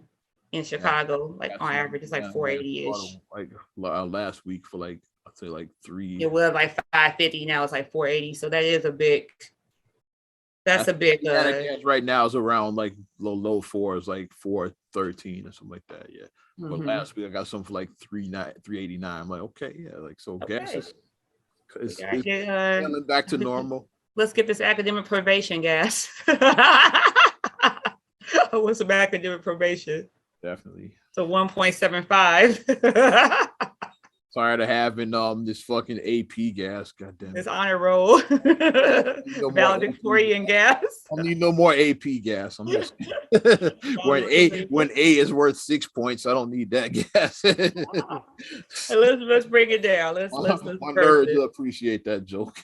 in Chicago. Like on average, it's like $4.80-ish. Like last week for like I'd say like $3. It was like $5.50. Now it's like $4.80. So that is a big. That's a big. Gas right now is around like low fours, like $4.13 or something like that. Yeah. But last week I got some for like $3.89. I'm like, okay, yeah, like so gas is coming back to normal. Let's get this academic probation gas. What's some academic probation? Definitely. So 1.75. Tired of having this fucking AP gas. Goddamn. This honor roll. Valedictorian gas. I don't need no more AP gas. I'm just when A is worth 6 points, I don't need that gas. Let's bring it down. Let's my nerds appreciate that joke.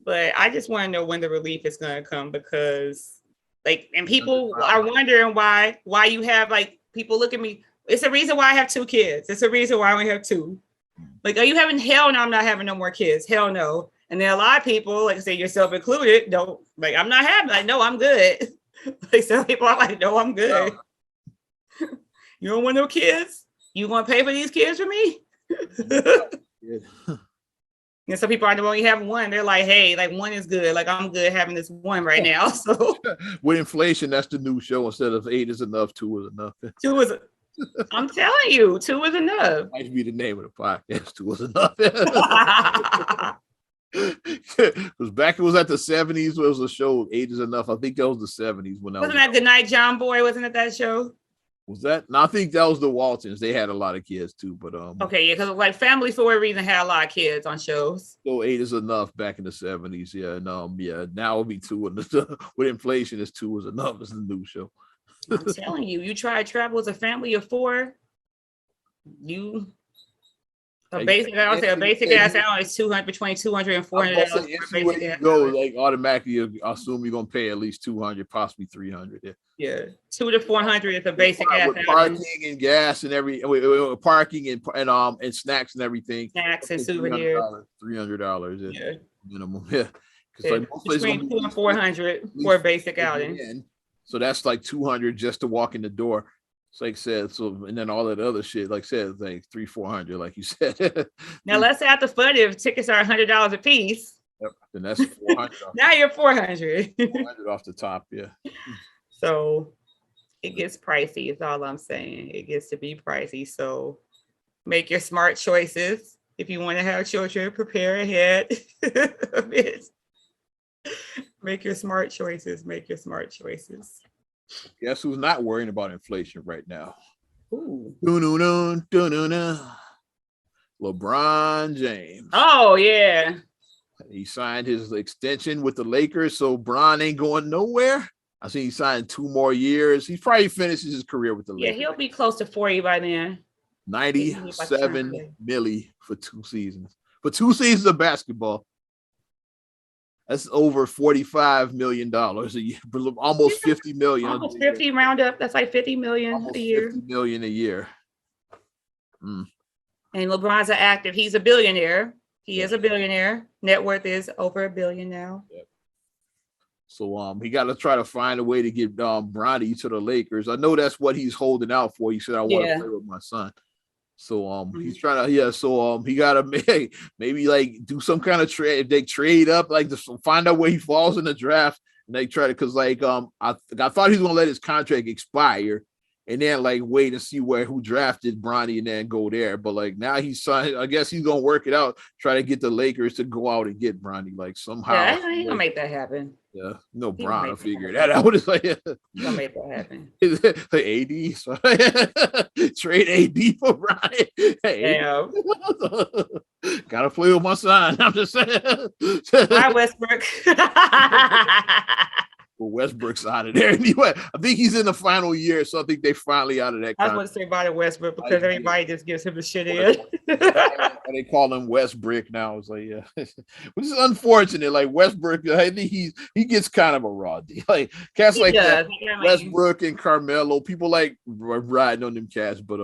But I just want to know when the relief is going to come, because like, and people are wondering why you have like, people look at me. It's the reason why I have 2 kids. It's the reason why I only have 2. Like, are you having? Hell no, I'm not having no more kids. Hell no. And then a lot of people, like I say, yourself included, don't like, I'm not having. Like, no, I'm good. Like some people are like, no, I'm good. No. You don't want no kids? You want to pay for these kids for me? And some people, I only have 1. They're like, hey, like 1 is good. Like I'm good having this 1 right now. So with inflation, that's the new show. Instead of 8 is enough, 2 is enough. 2 is. I'm telling you, 2 is enough. Might be the name of the podcast. 2 is enough. Because back it was at the 70s. It was a show 8 is enough. I think that was the 70s when wasn't that Good Night John Boy? Wasn't it that show? Was that? No, I think that was the Waltons. They had a lot of kids too, but Okay, yeah, because like Family for a reason had a lot of kids on shows. so 8 is enough back in the 70s. Yeah, and yeah, now it'll be 2 with inflation is 2 is enough. It's a new show. I'm telling you, you try to travel as a family of 4, a basic ass out is 200 between 200 and 400 dollars. Like automatically, you assume you're gonna pay at least 200, possibly 300. Yeah, 200 to 400 is a basic ass out. Parking and gas and parking and snacks and everything. Snacks and souvenirs. $300 yeah. Minimum. Yeah, because like between 200 and 400 for a basic outing. So that's like 200 just to walk in the door. It's like said, so and then all that other shit, like said, like 300-400, like you said. Now let's add the fun if tickets are $100 a piece. Yep, then that's 400. Now you're 400. 400 off the top, yeah. So it gets pricey. Is all I'm saying. It gets to be pricey. So make your smart choices. If you want to have children, prepare ahead. Make your smart choices. Make your smart choices. Guess who's not worrying about inflation right now? Ooh. LeBron James. Oh, yeah. He signed his extension with the Lakers, so Bron ain't going nowhere. I see he signed 2 more years. He probably finishes his career with the Lakers. Yeah, he'll be close to 40 by then. 97 milli for 2 seasons. For 2 seasons of basketball. That's over $45 million a year, almost 50 million. Almost 50 round up. That's like 50 million almost a year. 50 million a year. And LeBron's active. He's a billionaire. He is a billionaire. Net worth is over $1 billion now. Yep. So he got to try to find a way to get Bronny to the Lakers. I know that's what he's holding out for. He said, "I want to play with my son." So he's trying to he gotta maybe like do some kind of trade. If they trade up, like to find out where he falls in the draft, and they try to because like I thought he was gonna let his contract expire and then like wait and see who drafted Bronny and then go there. But like now he's signed, I guess he's gonna work it out, try to get the Lakers to go out and get Bronny like somehow. Yeah, he's gonna make that happen. Yeah, no, Bron, I figured that out. It's like, he's gonna make that happen. AD, so trade AD for Bron. Hey, gotta play with my son. I'm just saying. Hi, Westbrook. Well, Westbrook's out of there anyway. I think he's in the final year, so I think they finally out of that. I was going to say about Westbrook because everybody just gives him the shit in. They call him Westbrook now. It's like, yeah, which is unfortunate. Like Westbrook, I think he gets kind of a raw deal. Like cats like that, Westbrook and Carmelo, people like riding on them cats. But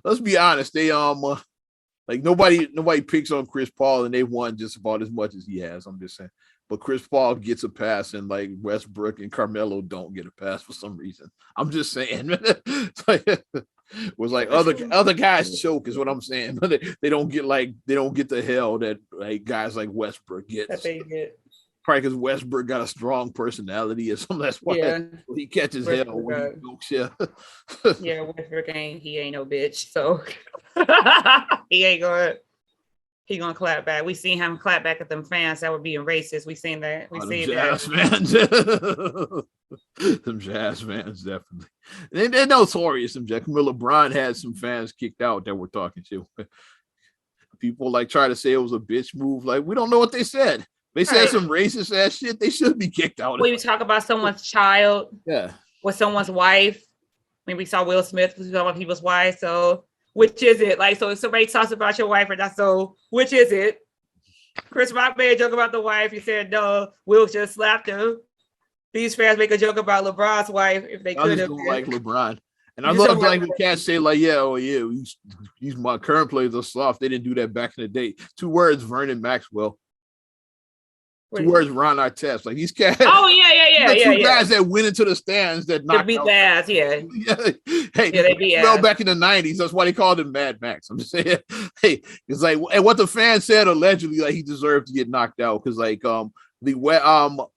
let's be honest, they like nobody picks on Chris Paul, and they won just about as much as he has. I'm just saying. But Chris Paul gets a pass, and like Westbrook and Carmelo don't get a pass for some reason. I'm just saying. It was like other guys choke is what I'm saying, but they don't get the hell that like guys like Westbrook get. That they get. Probably because Westbrook got a strong personality or something. That's why he catches hell when he jokes. Yeah. Yeah, Westbrook ain't no bitch, so he gonna clap back. We seen him clap back at them fans that were being racist. We seen that. We seen that. Some Jazz fans definitely. They're notorious. LeBron had some fans kicked out that were talking to. People like try to say it was a bitch move. Like we don't know what they said. They said some racist ass shit. They should be kicked out. When you talk about someone's child, or someone's wife. When we saw Will Smith, we talk about people's wives. So which is it? Like, so if somebody talks about your wife or not, so which is it? Chris Rock made a joke about the wife. He said, no, Will just slapped him. These fans make a joke about LeBron's wife if they could have. Like LeBron. And I love like the cats say, like, these my current players are soft. They didn't do that back in the day. 2 words, Vernon Maxwell. 2 words, Ron Artest. Like these cats. Oh, yeah. 2 guys that went into the stands that knocked beat the ass, Hey, they beat ass. Back in the 90s, that's why they called him Mad Max. I'm just saying, hey, it's like, and what the fans said allegedly, like he deserved to get knocked out because, like,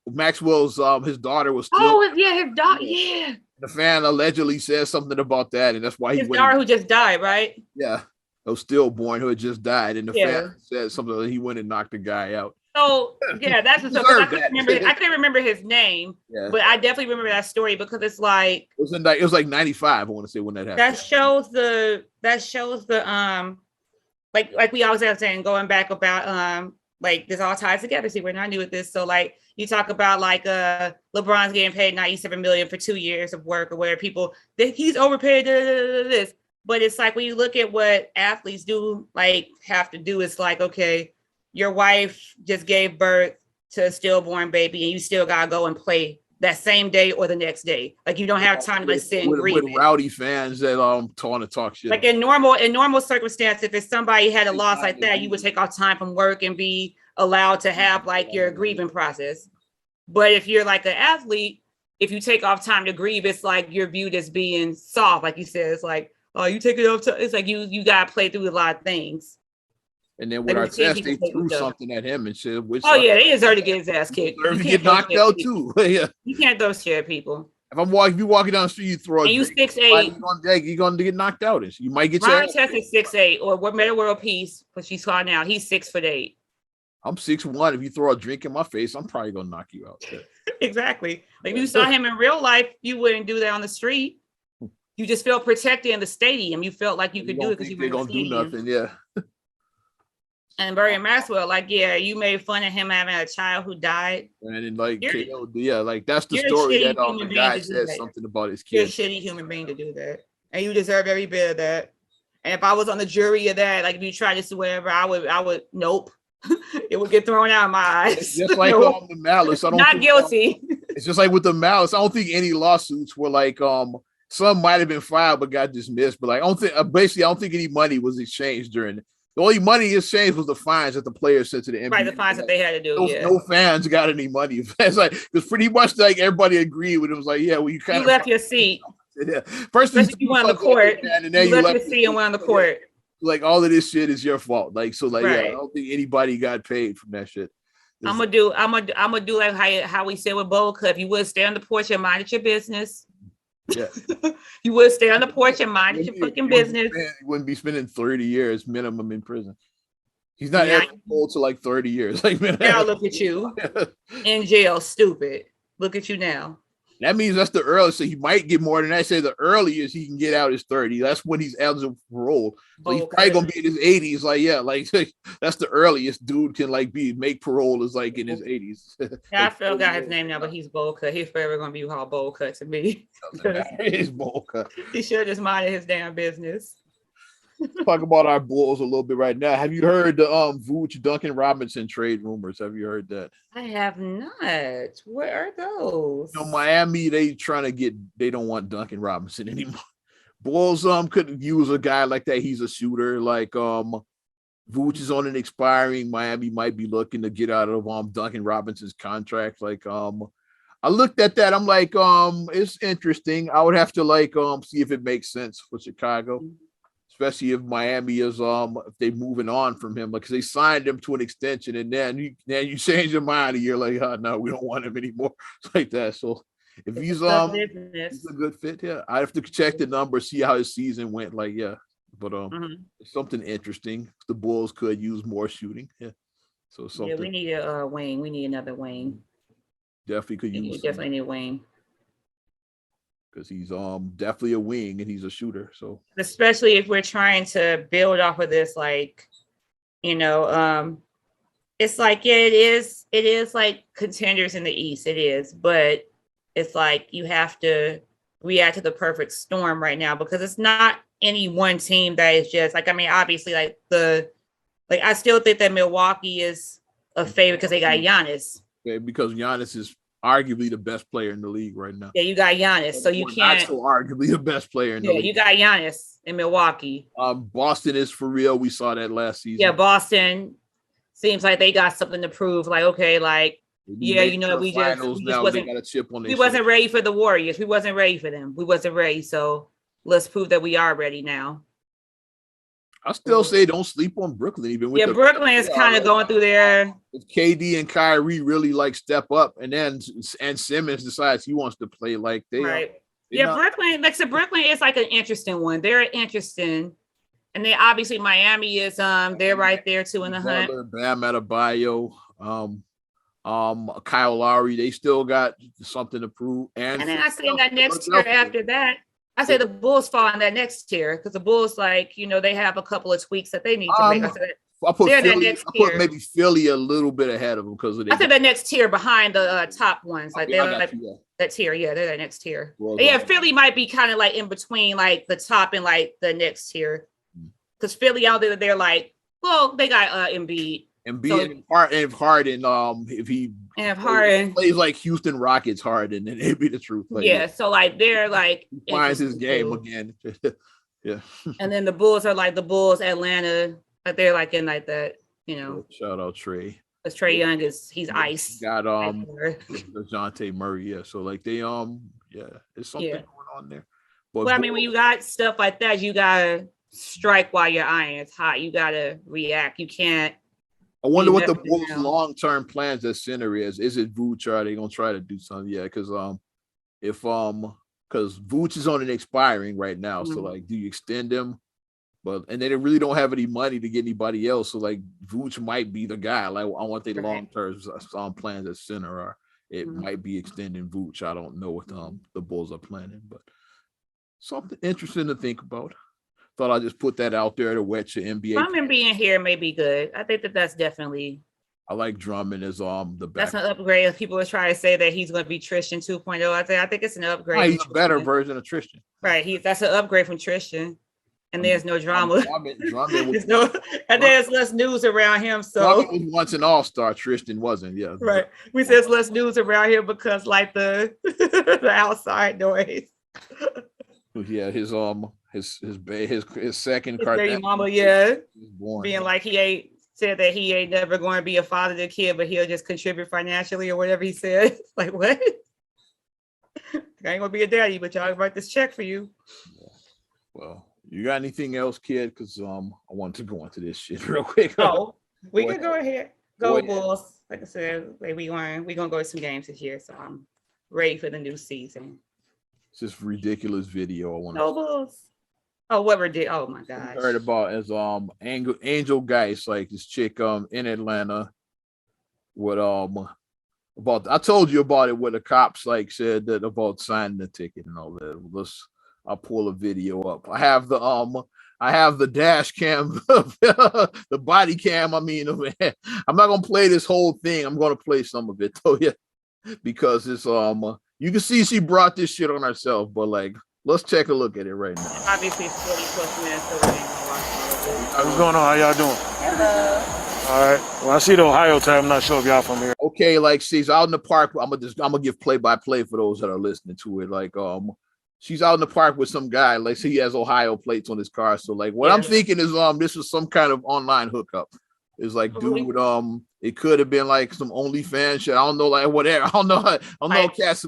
Maxwell's his daughter was still. His daughter, yeah. The fan allegedly said something about that, and that's why his daughter who just died, right? Yeah, a stillborn who had just died, and the fan said something that he went and knocked the guy out. So yeah, that's the stuff. I can't remember his name, Yeah. but I definitely remember that story because it's like it was like 95. I want to say when that happened. That shows the like we always have saying going back about like this all ties together. See, we're not new at this. So like you talk about like LeBron's getting paid 97 million for 2 years of work or whatever. People he's overpaid this. But it's like when you look at what athletes do, like have to do, it's like, okay, your wife just gave birth to a stillborn baby and you still gotta go and play that same day or the next day. Like you don't have time to like sit and grieve. With rowdy fans that trying to talk shit. Like in normal circumstances, if somebody had a loss like that, you would take off time from work and be allowed to have like your grieving process. But if you're like an athlete, if you take off time to grieve, it's like you're viewed as being soft. Like you said, it's like, oh, you take it off time. It's like you gotta play through a lot of things. And then with our test, they threw something at him and shit. They deserve to get his ass kicked. Deserve to get knocked out too. Yeah. You can't throw shit at people. If you walking down the street, you throw. And you 6'8", you're gonna get knocked out. You might get. Ryan Test is 6'8", or what? Meta World Peace, but she's called now. He's 6'8". I'm 6'1". If you throw a drink in my face, I'm probably gonna knock you out. Exactly. Like if you saw him in real life, you wouldn't do that on the street. You just felt protected in the stadium. You felt like you could do it because you were gonna do nothing. Yeah. And Barry Maxwell, like, yeah, you made fun of him having a child who died. And then, like, like that's the story that the guy said something about his kid. You're a shitty human being to do that, and you deserve every bit of that. And if I was on the jury of that, like if you tried to do whatever, I would nope. It would get thrown out of my eyes. It's just like the malice. I don't not guilty. It's just like with the malice. I don't think any lawsuits were like some might have been filed but got dismissed. But like I don't think any money was exchanged during it. The only money exchanged was the fines that the players sent to the NBA. Right, the fines that they had to do. No fans got any money. It's like because pretty much like everybody agreed with it. It was like, yeah, well, you left your seat. Yeah. First, you went on the court, and then you left your seat and went on the court. Like all of this shit is your fault. Like so, like right. yeah, I don't think anybody got paid from that shit. I'm gonna do like how we said with Bowl Cut. If you would stay on the porch and mind your business. Yeah, you would stay on the porch and mind your fucking business. You wouldn't be spending 30 years minimum in prison. He's not eligible to like 30 years. Like now look at you in jail, stupid. Look at you now. That means that's the earliest. So he might get more than that. Say the earliest he can get out is 30. That's when he's eligible for parole. So he's probably gonna be in his 80s. Like, yeah, like that's the earliest dude can like make parole is like in his 80s. Yeah, I forgot his name now, but he's Bowl Cut. He's forever gonna be called Bowl Cut to me. He's Bowl Cut. He should have just minded his damn business. Talk about our Bulls a little bit right now. Have you heard the Vooch Duncan Robinson trade rumors? Have you heard that? I have not. What are those? Miami, they don't want Duncan Robinson anymore. Bulls couldn't use a guy like that. He's a shooter. Like Vooch is on an expiring. Miami might be looking to get out of Duncan Robinson's contract. Like I looked at that. I'm like it's interesting. I would have to like see if it makes sense for Chicago. Especially if Miami is if they're moving on from him, because they signed him to an extension, and then you change your mind and you're like, oh no, we don't want him anymore. It's like that. So if he's he's a good fit, yeah. I have to check the numbers, see how his season went. Like, yeah. But it's something interesting. The Bulls could use more shooting. Yeah. So something. Yeah, we need a wing. We need another wing. Definitely could use. Definitely need a wing. Because he's definitely a wing and he's a shooter. So especially if we're trying to build off of this, like, it's like it is like contenders in the East. It is, but it's like you have to react to the perfect storm right now because it's not any one team that is just like, I mean, obviously I still think that Milwaukee is a favorite because they got Giannis. Yeah, because Giannis is arguably the best player in the league right now. Yeah, you got Giannis, so you can't. Not so arguably the best player in the league. Yeah, you got Giannis in Milwaukee. Boston is for real. We saw that last season. Yeah, Boston seems like they got something to prove. Like, okay, like yeah, we wasn't ready for the Warriors. We wasn't ready for them. We wasn't ready. So let's prove that we are ready now. I still say don't sleep on Brooklyn. Even with Brooklyn is kind of going through their. If KD and Kyrie really like step up, and Simmons decides he wants to play like they right. Brooklyn, Brooklyn is like an interesting one. They're interesting, and they obviously Miami is they're right there too in the hunt. Bam Adebayo, Kyle Lowry, they still got something to prove. And then I say in that next tier after that, I say the Bulls fall in that next tier because the Bulls, like, you know, they have a couple of tweaks that they need to make. I put maybe Philly a little bit ahead of them because of I said the next tier behind the top ones. Like they're like that tier, yeah, they're that next tier. Well, yeah, Philly might be kind of like in between like the top and like the next tier. Because Philly out there, they're like, well, they got Embiid. And Harden, if Harden plays like Houston Rockets Harden, then it'd be the truth. Like, yeah, so like they're like he finds his game again. Yeah. And then the Bulls are like the Bulls, Atlanta, like they're like in like that, you know. Shout out Trey. Because Trae Young he's ice. Got DeJounte Murray, yeah. So like they there's something going on there. But I mean, when you got stuff like that, you gotta strike while your iron is hot. You gotta react. You can't. I wonder what the Bulls' long-term plans at center is. Is it Vooch? Or are they gonna try to do something? Yeah, because because Vooch is on an expiring right now. So like, do you extend him? And they really don't have any money to get anybody else. So like, Vooch might be the guy. Like, I want their long-term plans at center are. It might be extending Vooch. I don't know what the Bulls are planning, but something interesting to think about. Thought I'd just put that out there to wet your NBA. Drummond being here may be good. I think that's definitely. I like Drummond as the back. That's an upgrade. People are trying to say that he's going to be Tristan 2.0. I think it's an upgrade. He's a better version of Tristan. Right. That's an upgrade from Tristan. And there's no drama. And there's less news around him. So Drummond was once an all-star. Tristan wasn't. Yeah. Right. We said there's less news around here because like the the outside noise. Yeah, his second baby mama, being like said that he ain't never going to be a father to the kid, but he'll just contribute financially or whatever he said. Like what? I ain't gonna be a daddy, but y'all write this check for you. Yeah. Well, you got anything else, kid? Because I want to go into this shit real quick. Oh, we can go ahead. Go Bulls. Like I said, we gonna go to some games this year, so I'm ready for the new season. It's this ridiculous video. I want to. Bulls. Oh, what ridiculous! Oh my gosh. Heard about as Angel Geist, like this chick in Atlanta with about I told you about it where the cops like said that about signing the ticket and all that. I'll pull a video up. I have the dash cam, the body cam. I mean, I'm not gonna play this whole thing. I'm gonna play some of it though, yeah, because it's you can see she brought this shit on herself, but like, let's take a look at it right now. Obviously, it's 40+ minutes, so we ain't gonna watch it. What's going on? How y'all doing? Hello. All right. Well, I see the Ohio time. I'm not sure if y'all from here. Okay, like she's out in the park. I'm gonna give play-by-play for those that are listening to it. Like, she's out in the park with some guy. Like, he has Ohio plates on his car. So, like, what I'm thinking is, this is some kind of online hookup. It's like, dude, it could have been like some OnlyFans shit. I don't know, like whatever. I don't know cats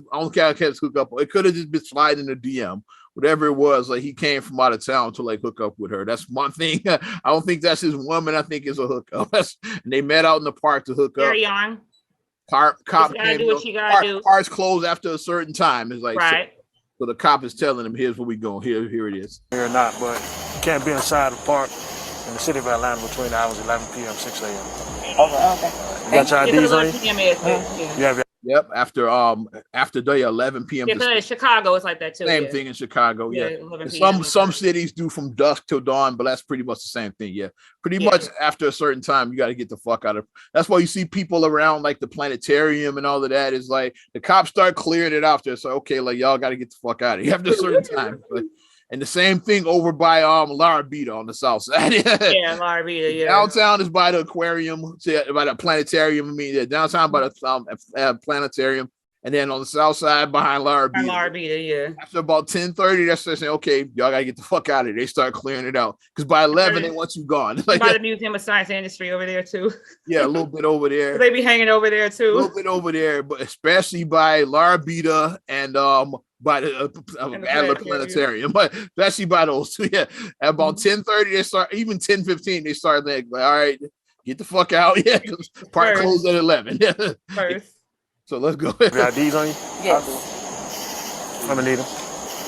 hook up. It could have just been sliding in the DM, whatever it was. Like he came from out of town to like hook up with her. That's one thing. I don't think that's his woman. I think it's a hookup. And they met out in the park to hook up. Carry on. Cop came. Cars closed after a certain time. It's like right. So the cop is telling him, "Here's where we going. Here it is." Here or not, but you can't be inside the park in the city of Atlanta between the hours 11 p.m. 6 a.m. Okay. You got your IDs on you? Yep. After the 11 p.m. Yeah, in Chicago, it's like that too. Same thing in Chicago. Yeah. Some cities do from dusk till dawn, but that's pretty much the same thing. Yeah. Pretty much after a certain time, you got to get the fuck out of. That's why you see people around like the planetarium and all of that. Is like the cops start clearing it out there. So okay, like y'all got to get the fuck out of here after a certain time. But, and the same thing over by La Arbita on the south side. Yeah, La Arbita, yeah. Downtown is by the aquarium, by the planetarium. I mean, downtown by the planetarium, and then on the south side behind La Arbita. La Arbita, yeah. After about 10:30, that's saying, okay, y'all gotta get the fuck out of here. They start clearing it out because by 11 they want you gone. Like by the Museum of Science and Industry over there too. Yeah, a little bit over there. They be hanging over there too. A little bit over there, but especially by La Arbita and by the Adler Planetarium, but especially by those two. Yeah, at about 10:30 they start, even 10:15 they start like, all right, get the fuck out. Yeah, because park closed at 11. Yeah. First. So let's go. You got IDs on you? Yes. I'm gonna need them.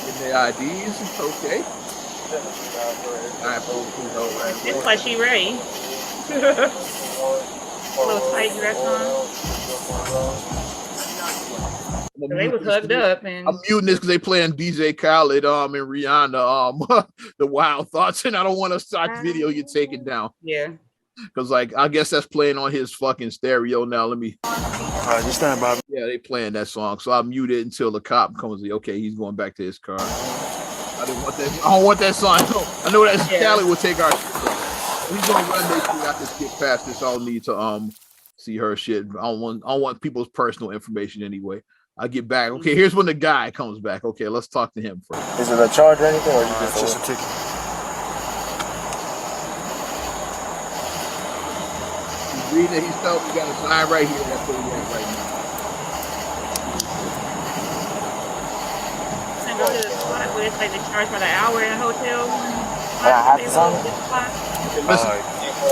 Get the IDs. Okay. It's like she ready. A little tight dress on. So they was hugged up and I'm muting this because they playing DJ Khaled and Rihanna the Wild Thoughts, and I don't want to start the video get taken down. yeah. Because like I guess that's playing on his fucking stereo now. Let me. All right, just stand by. Yeah, they playing that song, so I mute it until the cop comes. Okay, he's going back to his car. I didn't want that. I don't want that song. I know that Cali will take our. He's gonna run this thing. I can skip past this. I'll need to see her shit. I don't want people's personal information anyway. I get back. Okay, here's when the guy comes back. Okay, let's talk to him first. Is it a charge or anything, or Just a ticket. He's reading it. He's telling me you got a sign right here. That's what we have right now. And go to the spot where it's like the charge by the hour in a hotel. I have to sign it? Okay, listen.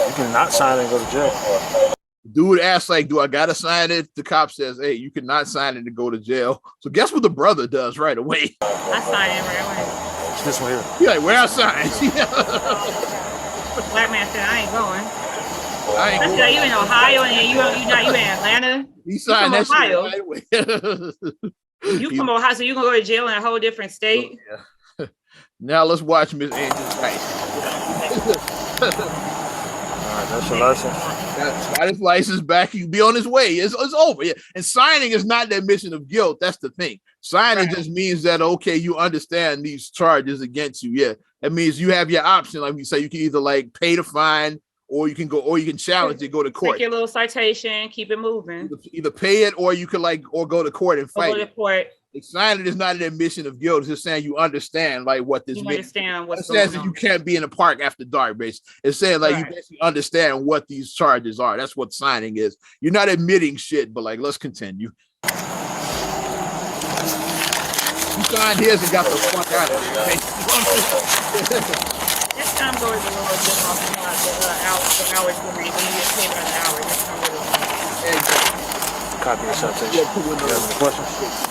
You cannot sign it and go to jail. Dude asks, like, do I gotta sign it? The cop says, hey, you cannot sign it to go to jail. So guess what the brother does right away? I signed it right away. It's this one here. He's like, where I sign? Black man said, I ain't going. I ain't I going. said, you in Ohio and you in Atlanta? He signed from that shit Ohio. right away. You from Ohio, so you gonna go to jail in a whole different state? Yeah. Now let's watch Miss Angel Rice. All right, that's your license. Got his license back. He'll be on his way. It's over. Yeah. And signing is not the admission of guilt. That's the thing. Signing Right. just means that, okay, you understand these charges against you. Yeah. That means you have your option. Like you say, you can either like pay the fine or you can go, or you can challenge it, go to court. Take your little citation, keep it moving. Either pay it or you can like, or go to court and Go fight to it. court. Like, signing is not an admission of guilt. It's just saying you understand like what this You means. understand It what's says going that on. you can't be in the park after dark, basically. It's saying like you Right. basically understand what these charges are. That's what signing is. You're not admitting shit, but like, let's continue. You signed his and got the fuck out of here. This time go to the Lord just off the hours for me. When you get paid by the hour, this time go to the Copy of citation. Yeah, You put one of have those. any questions?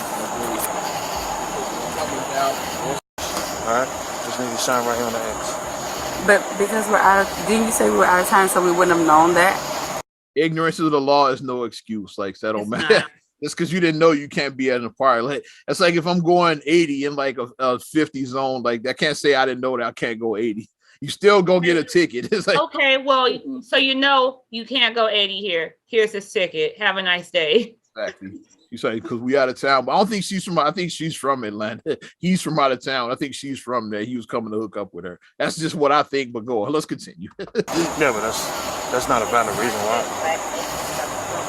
All right, just need to sign right here on the X. But because we're out of, didn't you say we were out of time, so we wouldn't have known that? Ignorance of the law is no excuse. Like that don't It's matter. not. Just because you didn't know you can't be at a park. Like it's like if I'm going 80 in like a 50 zone, like I can't say I didn't know that I can't go 80. You still gonna get a ticket. It's like Okay, well, so you know you can't go 80 here. Here's this ticket. Have a nice day. exactly. You say because we out of town, but I don't think she's from. I think she's from Atlanta. He's from out of town. I think she's from there. He was coming to hook up with her. That's just what I think. But go on, let's continue. Yeah, but that's not a valid reason why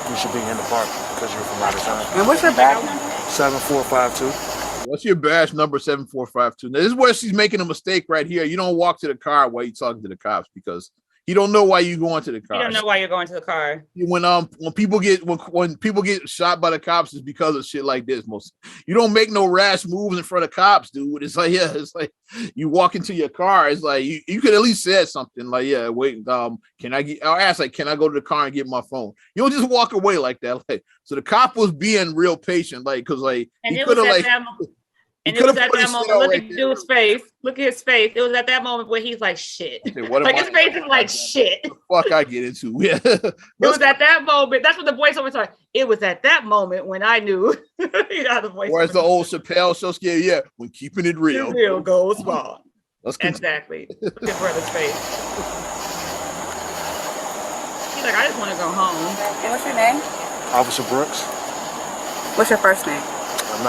you should be in the park because you're from out of town. And what's your badge number? 7452. What's your badge number 7452? Now, this is where she's making a mistake right here. You don't walk to the car while you're talking to the cops because you don't know why you're going to the car. You don't know why you're going to the car. When people get when people get shot by the cops is because of shit like this. Most you don't make no rash moves in front of cops, dude. It's like it's like you walk into your car. It's like you could at least say something like wait, can I get? I'll ask like, can I go to the car and get my phone? You don't just walk away like that. Like so, the cop was being real patient, like because like And he it was could have at like. that moment. And He it was coulda at put that his moment. shit out Look right at there. dude's face. Look at his face. It was at that moment where he's like, shit. What Like am his I- face is like shit. It Fuck, I get into yeah. was at that moment. That's what the voiceover said. It was at that moment when I knew. You know how the voiceover. Where's the old Chappelle show scare? Yeah, when keeping it real. real goes far. Let's continue. Exactly. Look at brother's face. He's like, I just want to go home. And what's your name? Officer Brooks. What's your first name? I'm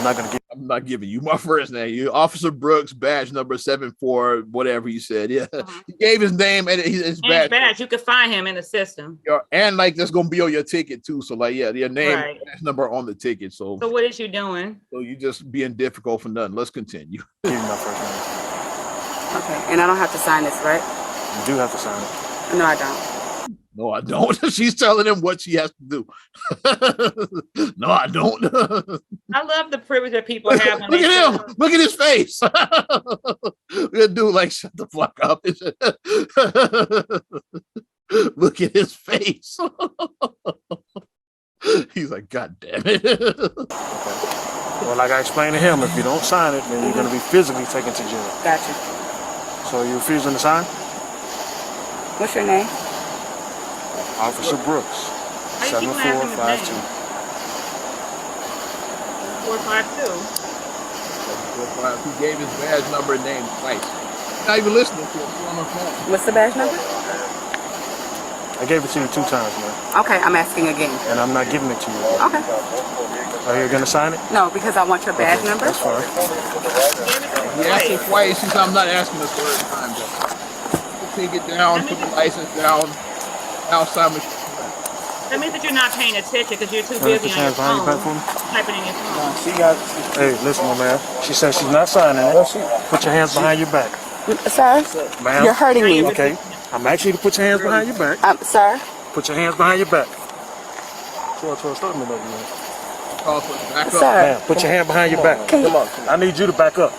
not gonna give. I'm not giving you my first name. You Officer Brooks, badge number 74, whatever you said. Yeah, he gave his name and his And it's badge. bad. You could find him in the system. And like that's gonna be on your ticket too. So like your name, Right. badge number on the ticket. So So what is you doing? you just being difficult for nothing. Let's continue. Give you my first name. Okay, and I don't have to sign this, right? You do have to sign it. No, I don't. No, I don't. She's telling him what she has to do. No, I don't. I love the privilege that people have. When Look they at him. Look at his face. The dude like shut the fuck up. Look at his face. He's like, God damn it. Well, like I explained to him, if you don't sign it, then you're gonna be physically taken to jail. Gotcha. So you refusing to sign? What's your name? Officer Brooks, How you keep on asking his name? 7452. 452. He gave his badge number and name twice. Not even listening to him. He's on the phone. What's the badge number? I gave it to you 2 times, man, Okay, I'm asking again. and I'm not giving it to you again. Okay. Are you gonna sign it? No, because I want your badge number. That's fine. He asked it twice. He said, I'm not asking the third time. Take it down, put the license down. Now Simon. That means that you're not paying attention because you're too Wanna busy put on your your hands behind your phone. back for me? Typing in your phone. She got. Hey, listen, my man. She says she's not signing it. Put your hands behind your back. Sir, Ma'am. you're hurting me. Okay. I'm asking you to put your hands behind your back. Sir, Put your hands behind your back. 12, start me over, man. Back up. sir. Ma'am, put your hand behind your back. Can you? Come on. I need you to back up.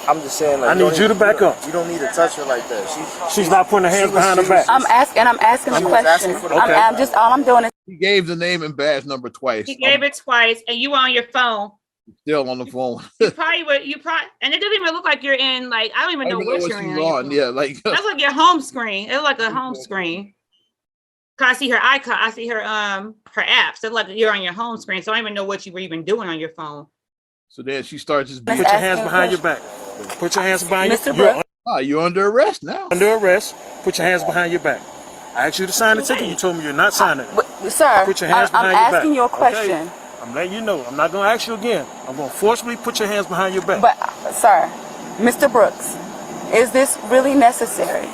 I'm just saying, like, I need you to back up. You don't need to touch her like that. She's not putting her hands She was- behind her she back. I'm asking a She was question. asking for the Okay. I'm just all I'm doing is He gave the name and badge number twice. He gave it twice, and you were on your phone. I'm still on the phone. You probably would. You probably, and it doesn't even look like you're in. Like I don't even I know don't even what know you're what in. she's your on. phone. Yeah, like That's like your home screen. It's like a home screen. 'Cause I see her icon. I see her apps. It's like you're on your home screen. So I don't even know what you were even doing on your phone. so then she starts just Let's being, Put your ask hands him a behind your back. Put your hands behind Mr. your Brooks. back. you're under arrest now. Under arrest. Put your hands behind your back. I asked you to sign the ticket. You told me you're not signing it. sir. Put your hands I'm behind your back. asking you a Okay? question. I'm letting you know. I'm not going to ask you again. I'm going to forcibly put your hands behind your back. But sir, Mr. Brooks, is this really necessary?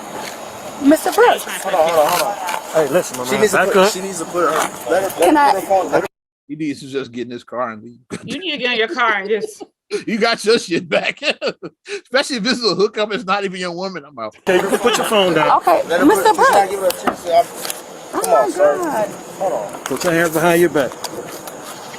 Mr. Brooks, Hold on. Hey, listen, my She man. needs to Back put. up. She needs to put her. Let her. Can let her I- put her phone. Let her, He needs to just get in his car and leave. You need to get in your car and just. You got your shit back. Especially if this is a hookup, it's not even your woman. I'm out. Okay, you can put your phone down. okay, let her Mr. put, she's not Brooks. giving her a chance to. Oh Come my on, sir. God. Hold on. Put your hands behind your back.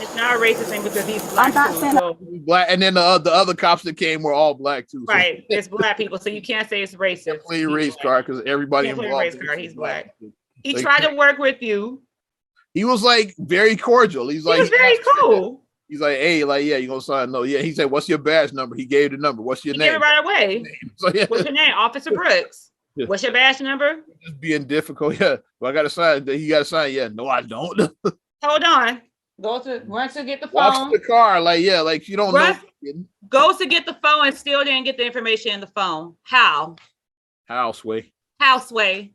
It's not a racist thing because he's black. I'm not too, saying- so- Black, and then the other cops that came were all black too. So right. It's black people, so you can't say it's racist. Clean race car because everybody Definitely involved. race car, he's black. He Like, tried to work with you. He was like very cordial. He's He like, was very cool. he's like, hey, like, yeah, you gonna sign? No, yeah. He said, what's your badge number? He gave the number. What's your He gave name? it right away. So yeah, What's your name? Officer Brooks. Yeah. What's your badge number? just being difficult. Yeah, well, I gotta sign. He gotta sign. Yeah, no, I don't. Hold on. Run to get the Walks phone. to the car, like, yeah, like you don't Russ- know. Goes to get the phone and still didn't get the information in the phone. How? Houseway. Houseway.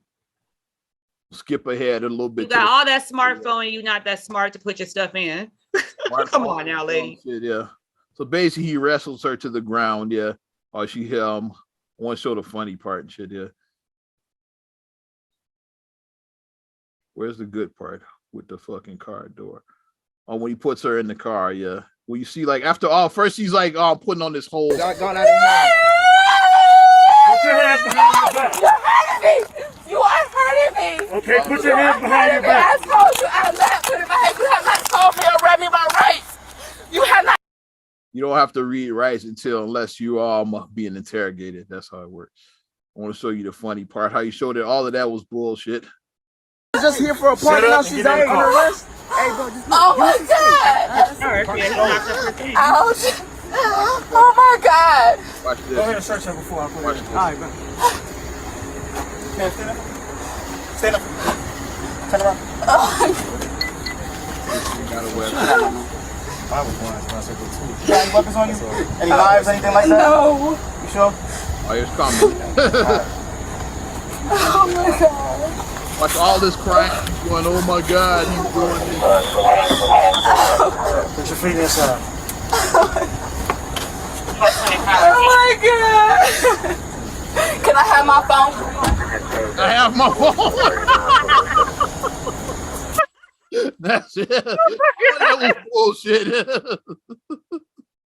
Skip ahead a little bit. You got all that smartphone and you're not that smart to put your stuff in. Come on now, lady. Shit, yeah. So basically, he wrestles her to the ground. Yeah. Or she want to show the funny part and shit. Yeah. Where's the good part with the fucking car door? Oh, when he puts her in the car. Yeah. Well, you see, like after all, first he's like, putting on this whole. Gone out of hand. Put your hands behind your back. You're hurting me. You are hurting me. Okay, put your hands behind your I back. told you I'm not putting my hands. You have not told me or read me my rights. You have not. You don't have to read rights unless you are being interrogated. That's how it works. I want to show you the funny part. How you showed that all of that was bullshit. Just here for a party. up Now and she's get in out the in car. the rest. Hey, bro, just Oh my God. Her, yeah, he knocked up her thing. Ouch. Oh my God. Watch Go ahead and this. search her before I put Watch it in. this. All right, man. Man, stand up. Stand up. Turn around. You got a weapon. I was blind, so I said go too. You got any weapons on you? Any knives, anything like that? No. You sure? Oh, it's coming. Oh my God. Watch all this crying. He's going, oh my God, he's doing this. Put your feet inside. Oh my God. Can I have my phone? I have my phone. That's it. Oh, that was bullshit.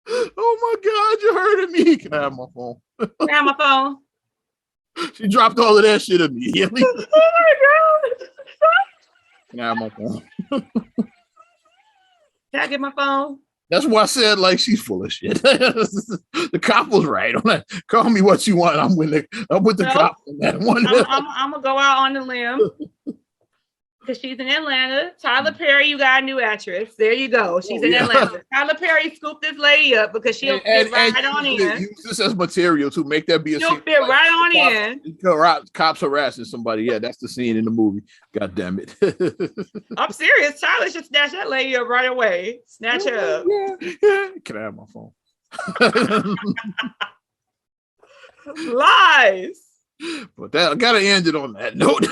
Oh my God, you hurting me. Can I have my phone? Grab my phone. She dropped all of that shit immediately. Oh my God. Can I have my phone? Can I get my phone? That's why I said, like, she's full of shit. The cop was right on that. Call me what you want. I'm with the No. cop on that one. I'm gonna go out on the limb. Because she's in Atlanta. Tyler Perry, you got a new actress. There you go. She's in yeah. Atlanta. Tyler Perry scooped this lady up because she'll fit right on in. Use this as material to make that be a She'll scene. fit right on in. Cops harassing somebody. Yeah, that's the scene in the movie. God damn it. I'm serious. Tyler should snatch that lady up right away. Snatch her up. Yeah. Can I have my phone? Lies. But that I gotta end it on that note.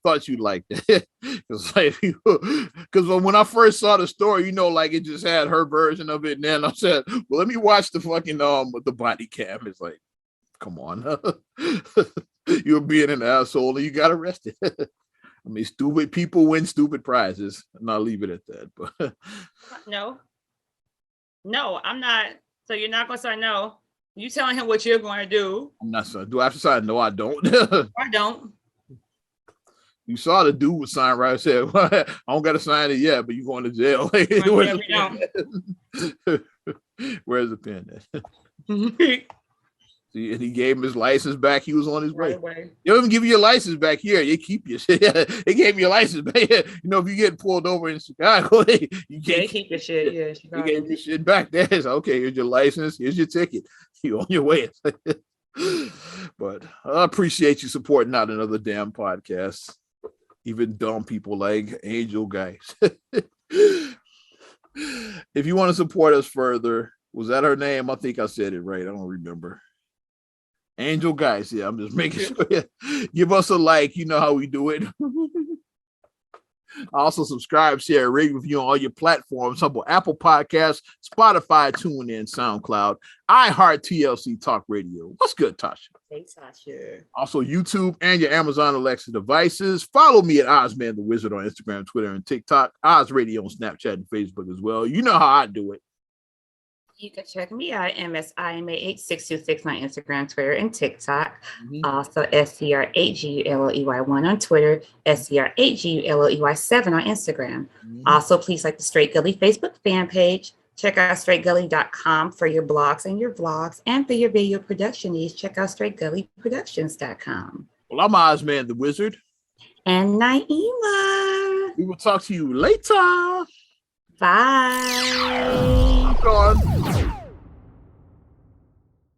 Thought you liked it. Because when I first saw the story, like it just had her version of it, and then I said, "Well, let me watch the fucking the body cam." It's like, come on, you're being an asshole and you got arrested. I mean, stupid people win stupid prizes, and I'll leave it at that. But No, I'm not. So you're not gonna say no. You telling him what you're going to do. I'm not saying. Do I have to sign? No, I don't. I don't. You saw the dude with sign right. I said, well, I don't got to sign it yet, but you're going to jail. Where's the pen at? See, and he gave him his license back. He was on his way. They don't even give you your license back here. You keep your shit. They gave me your license back. If you get pulled over in Chicago, you can't keep your shit. Yeah, you gave your shit back there. It's okay. Here's your license. Here's your ticket. You on your way. But I appreciate you supporting not another damn podcast. Even dumb people like Angel Guys. If you want to support us further, was that her name? I think I said it right. I don't remember. Angel Guys. Yeah, I'm just making sure. Give us a like. You know how we do it. Also subscribe, share, rate, review on all your platforms. Apple Podcasts, Spotify, TuneIn, SoundCloud, iHeart, TLC Talk Radio. What's good, Tasha? Hey, Tasha. Also YouTube and your Amazon Alexa devices. Follow me at Ozman the Wizard on Instagram, Twitter, and TikTok. Oz Radio on Snapchat and Facebook as well. You know how I do it. You can check me out at MSIMA8626 on Instagram, Twitter, and TikTok. Also, SCR8GULLEY1 on Twitter, SCR8GULLEY7 on Instagram. Also, please like the Straight Gully Facebook fan page. Check out straightgully.com for your blogs and your vlogs. And for your video production needs, check out straightgullyproductions.com. Well, I'm Ozman the Wizard. And Naima. We will talk to you later. Bye. I'm gone.